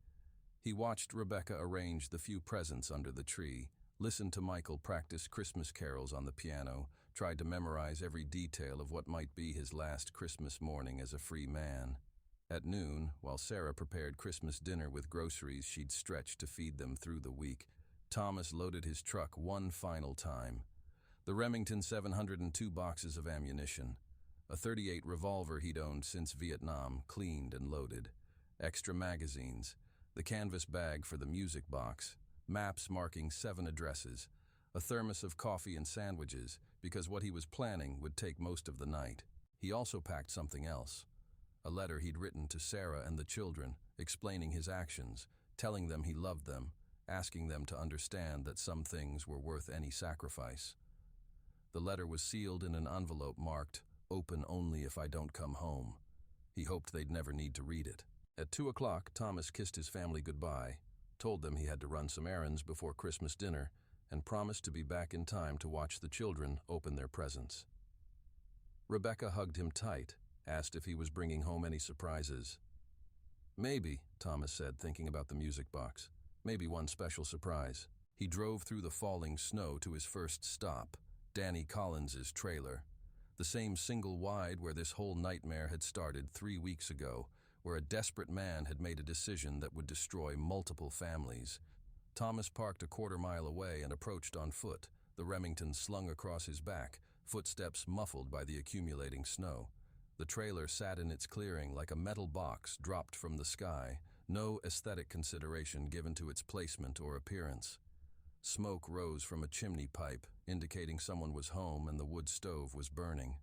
He watched Rebecca arrange the few presents under the tree, listened to Michael practice Christmas carols on the piano, tried to memorize every detail of what might be his last Christmas morning as a free man. At noon, while Sarah prepared Christmas dinner with groceries she'd stretched to feed them through the week, Thomas loaded his truck one final time. The Remington 702 boxes of ammunition, a .38 revolver he'd owned since Vietnam, cleaned and loaded, extra magazines, the canvas bag for the music box, maps marking 7 addresses, a thermos of coffee and sandwiches, because what he was planning would take most of the night. He also packed something else. A letter he'd written to Sarah and the children, explaining his actions, telling them he loved them, asking them to understand that some things were worth any sacrifice. The letter was sealed in an envelope marked, "Open only if I don't come home." He hoped they'd never need to read it. At 2 o'clock, Thomas kissed his family goodbye, told them he had to run some errands before Christmas dinner, and promised to be back in time to watch the children open their presents. Rebecca hugged him tight, asked if he was bringing home any surprises. "Maybe," Thomas said, thinking about the music box. "Maybe one special surprise." He drove through the falling snow to his first stop, Danny Collins's trailer. The same single wide where this whole nightmare had started 3 weeks ago, where a desperate man had made a decision that would destroy multiple families. Thomas parked a quarter-mile away and approached on foot, the Remington slung across his back, footsteps muffled by the accumulating snow. The trailer sat in its clearing like a metal box dropped from the sky, no aesthetic consideration given to its placement or appearance. Smoke rose from a chimney pipe, indicating someone was home and the wood stove was burning.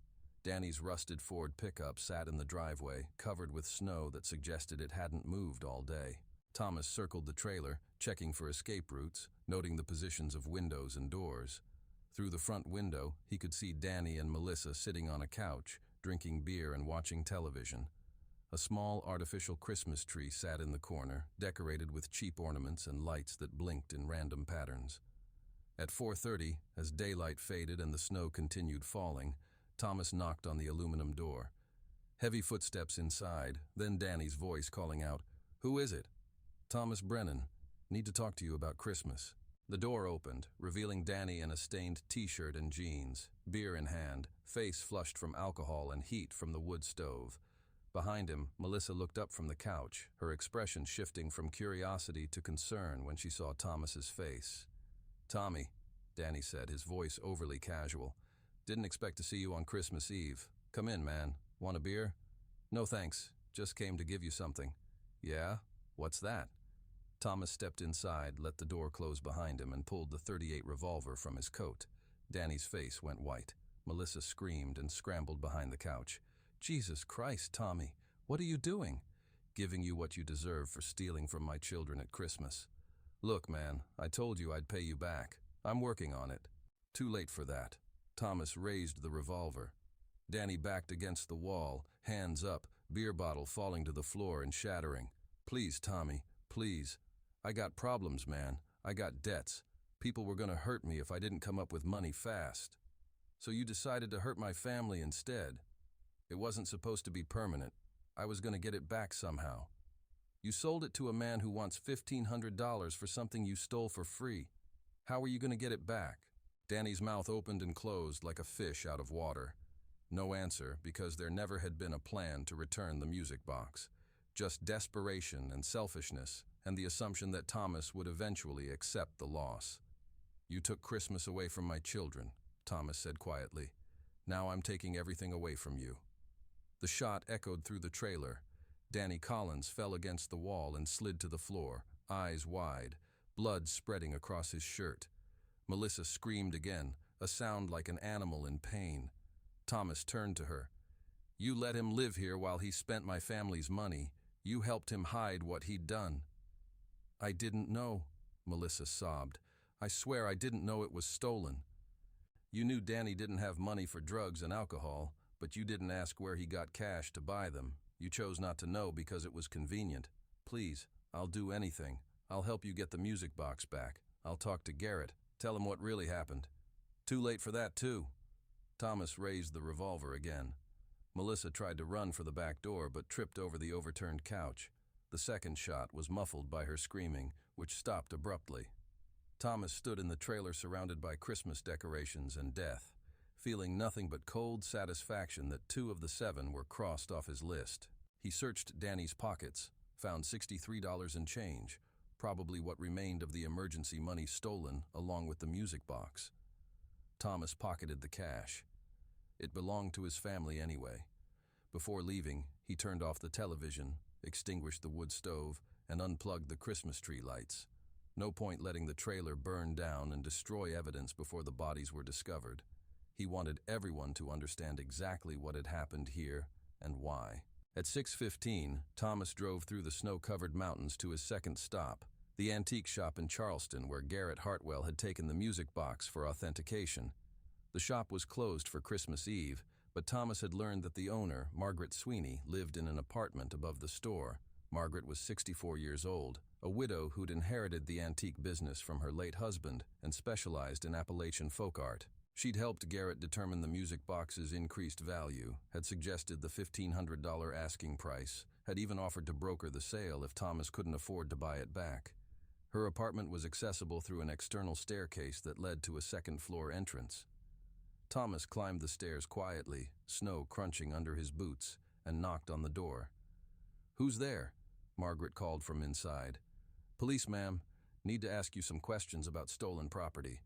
Danny's rusted Ford pickup sat in the driveway, covered with snow that suggested it hadn't moved all day. Thomas circled the trailer, checking for escape routes, noting the positions of windows and doors. Through the front window, he could see Danny and Melissa sitting on a couch, drinking beer and watching television. A small artificial Christmas tree sat in the corner, decorated with cheap ornaments and lights that blinked in random patterns. At 4:30, as daylight faded and the snow continued falling, Thomas knocked on the aluminum door. Heavy footsteps inside, then Danny's voice calling out, "Who is it?" "Thomas Brennan. Need to talk to you about Christmas." The door opened, revealing Danny in a stained t-shirt and jeans, beer in hand, face flushed from alcohol and heat from the wood stove. Behind him, Melissa looked up from the couch, her expression shifting from curiosity to concern when she saw Thomas's face. "Tommy," Danny said, his voice overly casual. "Didn't expect to see you on Christmas Eve. Come in, man. Want a beer?" "No thanks. Just came to give you something." "Yeah? What's that?" Thomas stepped inside, let the door close behind him, and pulled the .38 revolver from his coat. Danny's face went white. Melissa screamed and scrambled behind the couch. "Jesus Christ, Tommy, what are you doing?" "Giving you what you deserve for stealing from my children at Christmas." "Look, man, I told you I'd pay you back. I'm working on it." "Too late for that." Thomas raised the revolver. Danny backed against the wall, hands up, beer bottle falling to the floor and shattering. "Please, Tommy, please. I got problems, man. I got debts. People were gonna hurt me if I didn't come up with money fast. So you decided to hurt my family instead. It wasn't supposed to be permanent. I was gonna get it back somehow. You sold it to a man who wants $1,500 for something you stole for free. How are you gonna get it back?" Danny's mouth opened and closed like a fish out of water. No answer, because there never had been a plan to return the music box. Just desperation and selfishness, and the assumption that Thomas would eventually accept the loss. "You took Christmas away from my children," Thomas said quietly. "Now I'm taking everything away from you." The shot echoed through the trailer. Danny Collins fell against the wall and slid to the floor, eyes wide, blood spreading across his shirt. Melissa screamed again, a sound like an animal in pain. Thomas turned to her. "You let him live here while he spent my family's money. You helped him hide what he'd done." "I didn't know," Melissa sobbed. "I swear I didn't know it was stolen." "You knew Danny didn't have money for drugs and alcohol, but you didn't ask where he got cash to buy them. You chose not to know because it was convenient. Please, I'll do anything. I'll help you get the music box back. I'll talk to Garrett. Tell him what really happened." "Too late for that, too." Thomas raised the revolver again. Melissa tried to run for the back door but tripped over the overturned couch. The second shot was muffled by her screaming, which stopped abruptly. Thomas stood in the trailer surrounded by Christmas decorations and death, feeling nothing but cold satisfaction that 2 of the 7 were crossed off his list. He searched Danny's pockets, found $63 in change, probably what remained of the emergency money stolen along with the music box. Thomas pocketed the cash. It belonged to his family anyway. Before leaving, he turned off the television, extinguished the wood stove, and unplugged the Christmas tree lights. No point letting the trailer burn down and destroy evidence before the bodies were discovered. He wanted everyone to understand exactly what had happened here and why. At 6:15, Thomas drove through the snow-covered mountains to his second stop, the antique shop in Charleston where Garrett Hartwell had taken the music box for authentication. The shop was closed for Christmas Eve, but Thomas had learned that the owner, Margaret Sweeney, lived in an apartment above the store. Margaret was 64 years old, a widow who'd inherited the antique business from her late husband and specialized in Appalachian folk art. She'd helped Garrett determine the music box's increased value, had suggested the $1,500 asking price, had even offered to broker the sale if Thomas couldn't afford to buy it back. Her apartment was accessible through an external staircase that led to a second-floor entrance. Thomas climbed the stairs quietly, snow crunching under his boots, and knocked on the door. "Who's there?" Margaret called from inside. "Police, ma'am. Need to ask you some questions about stolen property."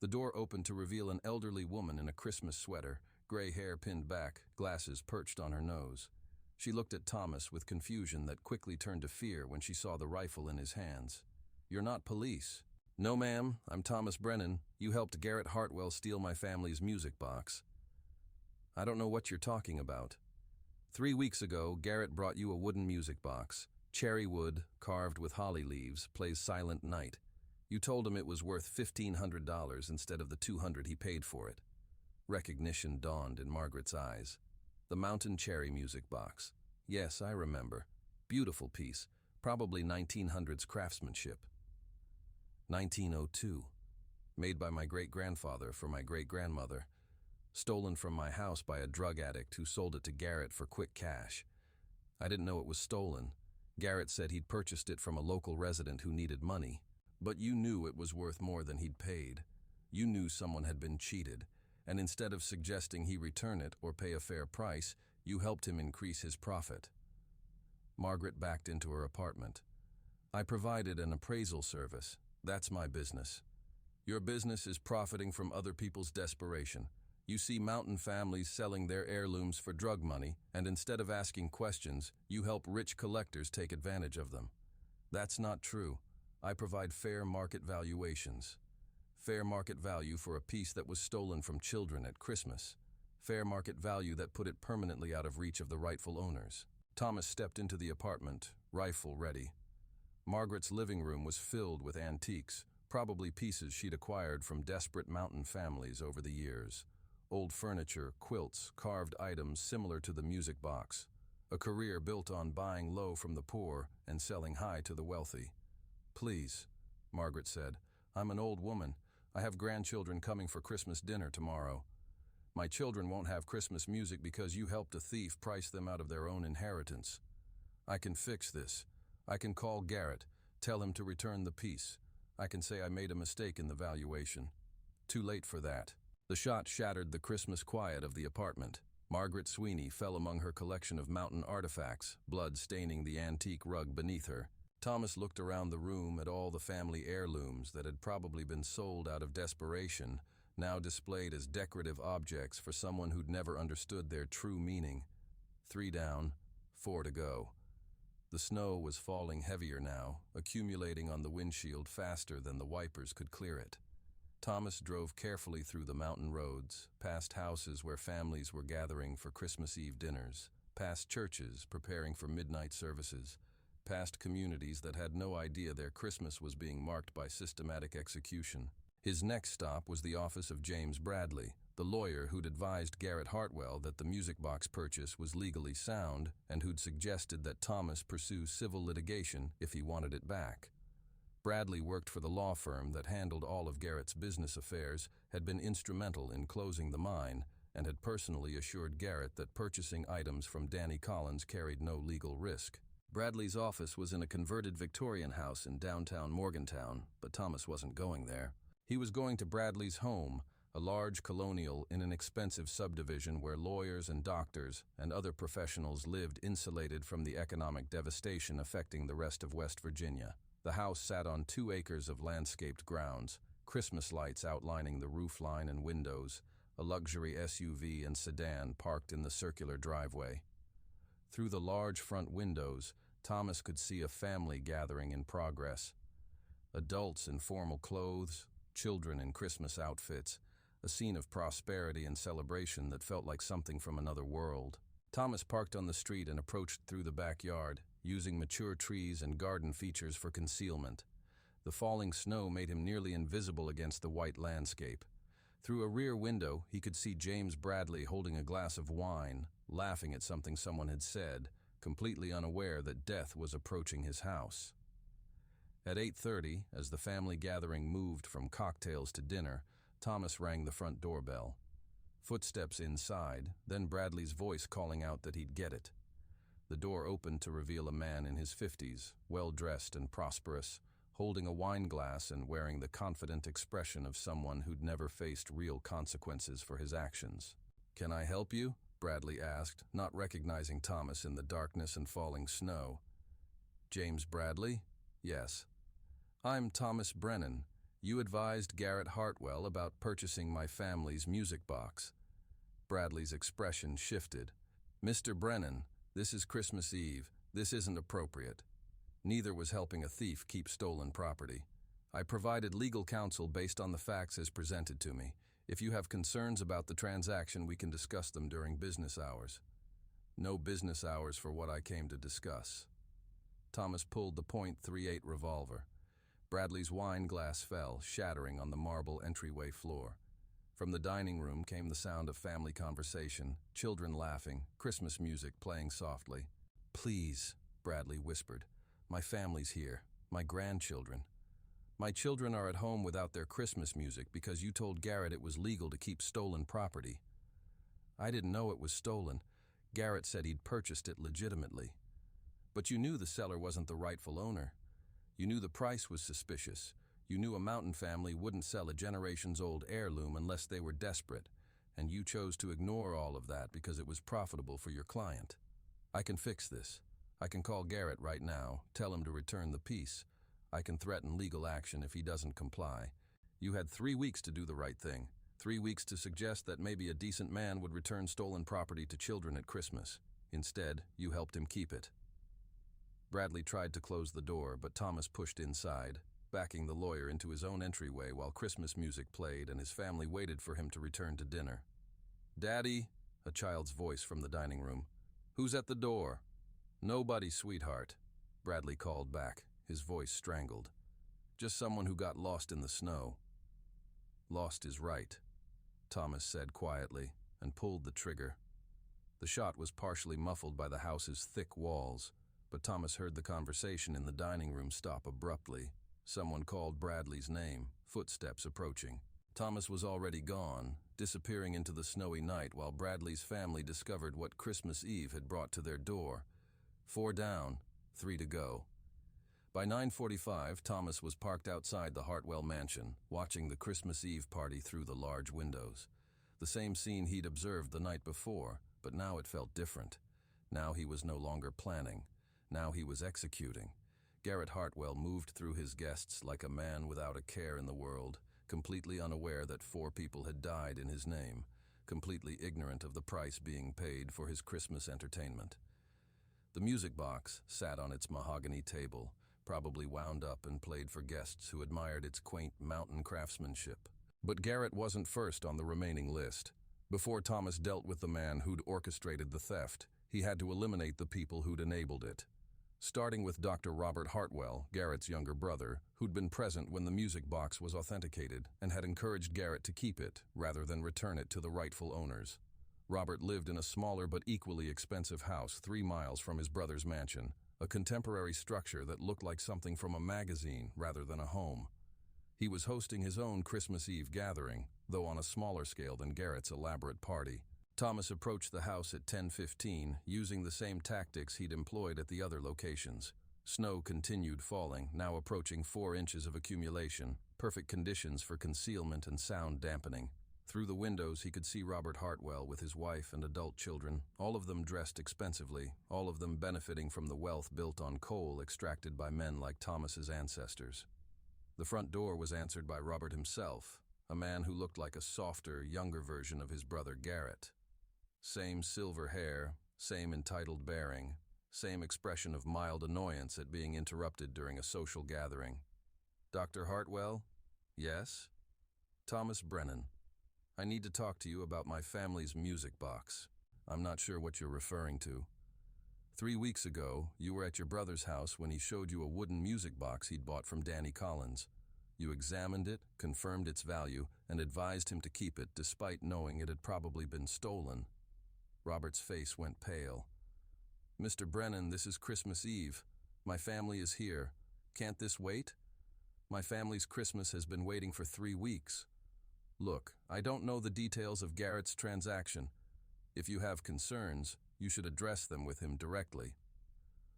The door opened to reveal an elderly woman in a Christmas sweater, gray hair pinned back, glasses perched on her nose. She looked at Thomas with confusion that quickly turned to fear when she saw the rifle in his hands. "You're not police." "No, ma'am. I'm Thomas Brennan. You helped Garrett Hartwell steal my family's music box." "I don't know what you're talking about." 3 weeks ago, Garrett brought you a wooden music box. Cherry wood, carved with holly leaves, plays Silent Night. You told him it was worth $1,500 instead of the $200 he paid for it." Recognition dawned in Margaret's eyes. "The Mountain Cherry music box. Yes, I remember. Beautiful piece, probably 1900s craftsmanship." 1902. Made by my great-grandfather for my great-grandmother. Stolen from my house by a drug addict who sold it to Garrett for quick cash. I didn't know it was stolen. Garrett said he'd purchased it from a local resident who needed money. But you knew it was worth more than he'd paid. You knew someone had been cheated, and instead of suggesting he return it or pay a fair price, you helped him increase his profit. Margaret backed into her apartment. "I provided an appraisal service. That's my business. Your business is profiting from other people's desperation. You see mountain families selling their heirlooms for drug money, and instead of asking questions, you help rich collectors take advantage of them. That's not true. I provide fair market valuations. Fair market value for a piece that was stolen from children at Christmas. Fair market value that put it permanently out of reach of the rightful owners." Thomas stepped into the apartment, rifle ready. Margaret's living room was filled with antiques, probably pieces she'd acquired from desperate mountain families over the years. Old furniture, quilts, carved items similar to the music box. A career built on buying low from the poor and selling high to the wealthy. "Please," Margaret said, "I'm an old woman. I have grandchildren coming for Christmas dinner tomorrow. My children won't have Christmas music because you helped a thief price them out of their own inheritance. I can fix this. I can call Garrett, tell him to return the piece. I can say I made a mistake in the valuation. Too late for that." The shot shattered the Christmas quiet of the apartment. Margaret Sweeney fell among her collection of mountain artifacts, blood staining the antique rug beneath her. Thomas looked around the room at all the family heirlooms that had probably been sold out of desperation, now displayed as decorative objects for someone who'd never understood their true meaning. 3 down, 4 to go. The snow was falling heavier now, accumulating on the windshield faster than the wipers could clear it. Thomas drove carefully through the mountain roads, past houses where families were gathering for Christmas Eve dinners, past churches preparing for midnight services, past communities that had no idea their Christmas was being marked by systematic execution. His next stop was the office of James Bradley, the lawyer who'd advised Garrett Hartwell that the music box purchase was legally sound and who'd suggested that Thomas pursue civil litigation if he wanted it back. Bradley worked for the law firm that handled all of Garrett's business affairs, had been instrumental in closing the mine, and had personally assured Garrett that purchasing items from Danny Collins carried no legal risk. Bradley's office was in a converted Victorian house in downtown Morgantown, but Thomas wasn't going there. He was going to Bradley's home, a large colonial in an expensive subdivision where lawyers and doctors and other professionals lived insulated from the economic devastation affecting the rest of West Virginia. The house sat on 2 acres of landscaped grounds, Christmas lights outlining the roofline and windows, a luxury SUV and sedan parked in the circular driveway. Through the large front windows, Thomas could see a family gathering in progress. Adults in formal clothes, children in Christmas outfits, a scene of prosperity and celebration that felt like something from another world. Thomas parked on the street and approached through the backyard, using mature trees and garden features for concealment. The falling snow made him nearly invisible against the white landscape. Through a rear window, he could see James Bradley holding a glass of wine, laughing at something someone had said, completely unaware that death was approaching his house. At 8:30, as the family gathering moved from cocktails to dinner, Thomas rang the front doorbell. Footsteps inside, then Bradley's voice calling out that he'd get it. The door opened to reveal a man in his 50s, well-dressed and prosperous, holding a wine glass and wearing the confident expression of someone who'd never faced real consequences for his actions. "Can I help you?" Bradley asked, not recognizing Thomas in the darkness and falling snow. "James Bradley?" "Yes." I'm Thomas Brennan. You advised Garrett Hartwell about purchasing my family's music box. Bradley's expression shifted. Mr. Brennan, this is Christmas Eve. This isn't appropriate. Neither was helping a thief keep stolen property. I provided legal counsel based on the facts as presented to me. If you have concerns about the transaction, we can discuss them during business hours. No business hours for what I came to discuss. Thomas pulled the .38 revolver. Bradley's wine glass fell, shattering on the marble entryway floor. From the dining room came the sound of family conversation, children laughing, Christmas music playing softly. "Please," Bradley whispered. "My family's here. My grandchildren. My children are at home without their Christmas music because you told Garrett it was legal to keep stolen property." "I didn't know it was stolen. Garrett said he'd purchased it legitimately." "But you knew the seller wasn't the rightful owner. You knew the price was suspicious. You knew a mountain family wouldn't sell a generations-old heirloom unless they were desperate, and you chose to ignore all of that because it was profitable for your client. I can fix this. I can call Garrett right now, tell him to return the piece. I can threaten legal action if he doesn't comply. You had 3 weeks to do the right thing. 3 weeks to suggest that maybe a decent man would return stolen property to children at Christmas. Instead, you helped him keep it." Bradley tried to close the door, but Thomas pushed inside, backing the lawyer into his own entryway while Christmas music played and his family waited for him to return to dinner. "Daddy," a child's voice from the dining room. "Who's at the door?" "Nobody, sweetheart," Bradley called back, his voice strangled. "Just someone who got lost in the snow." "Lost is right," Thomas said quietly, and pulled the trigger. The shot was partially muffled by the house's thick walls, but Thomas heard the conversation in the dining room stop abruptly. Someone called Bradley's name, footsteps approaching. Thomas was already gone, disappearing into the snowy night while Bradley's family discovered what Christmas Eve had brought to their door. 4 down, 3 to go. By 9:45, Thomas was parked outside the Hartwell mansion, watching the Christmas Eve party through the large windows. The same scene he'd observed the night before, but now it felt different. Now he was no longer planning. Now he was executing. Garrett Hartwell moved through his guests like a man without a care in the world, completely unaware that 4 people had died in his name, completely ignorant of the price being paid for his Christmas entertainment. The music box sat on its mahogany table, probably wound up and played for guests who admired its quaint mountain craftsmanship. But Garrett wasn't first on the remaining list. Before Thomas dealt with the man who'd orchestrated the theft, he had to eliminate the people who'd enabled it. Starting with Dr. Robert Hartwell, Garrett's younger brother, who'd been present when the music box was authenticated and had encouraged Garrett to keep it rather than return it to the rightful owners. Robert lived in a smaller but equally expensive house 3 miles from his brother's mansion, a contemporary structure that looked like something from a magazine rather than a home. He was hosting his own Christmas Eve gathering, though on a smaller scale than Garrett's elaborate party. Thomas approached the house at 10:15, using the same tactics he'd employed at the other locations. Snow continued falling, now approaching 4 inches of accumulation, perfect conditions for concealment and sound dampening. Through the windows he could see Robert Hartwell with his wife and adult children, all of them dressed expensively, all of them benefiting from the wealth built on coal extracted by men like Thomas's ancestors. The front door was answered by Robert himself, a man who looked like a softer, younger version of his brother Garrett. Same silver hair, same entitled bearing, same expression of mild annoyance at being interrupted during a social gathering. "Dr. Hartwell?" "Yes?" "Thomas Brennan. I need to talk to you about my family's music box. I'm not sure what you're referring to. 3 weeks ago, you were at your brother's house when he showed you a wooden music box he'd bought from Danny Collins. You examined it, confirmed its value, and advised him to keep it despite knowing it had probably been stolen." Robert's face went pale. "Mr. Brennan, this is Christmas Eve. My family is here. Can't this wait? My family's Christmas has been waiting for 3 weeks. Look, I don't know the details of Garrett's transaction. If you have concerns, you should address them with him directly.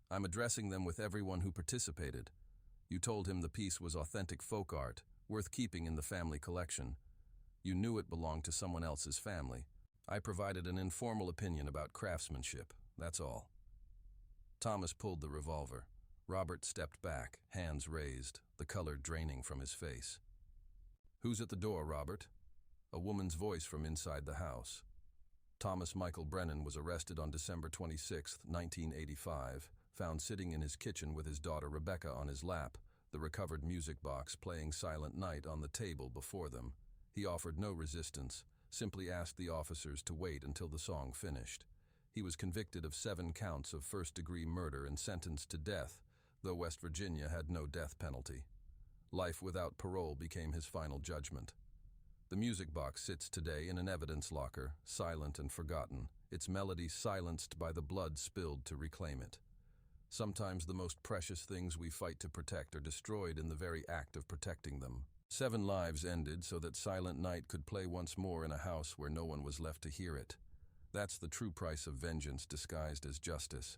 I'm addressing them with everyone who participated. You told him the piece was authentic folk art, worth keeping in the family collection. You knew it belonged to someone else's family. I provided an informal opinion about craftsmanship, that's all." Thomas pulled the revolver. Robert stepped back, hands raised, the color draining from his face. "Who's at the door, Robert?" A woman's voice from inside the house. Thomas Michael Brennan was arrested on December 26, 1985, found sitting in his kitchen with his daughter Rebecca on his lap, the recovered music box playing Silent Night on the table before them. He offered no resistance, simply asked the officers to wait until the song finished. He was convicted of 7 counts of first-degree murder and sentenced to death, though West Virginia had no death penalty. Life without parole became his final judgment. The music box sits today in an evidence locker, silent and forgotten, its melody silenced by the blood spilled to reclaim it. Sometimes the most precious things we fight to protect are destroyed in the very act of protecting them. 7 lives ended so that Silent Night could play once more in a house where no one was left to hear it. That's the true price of vengeance disguised as justice.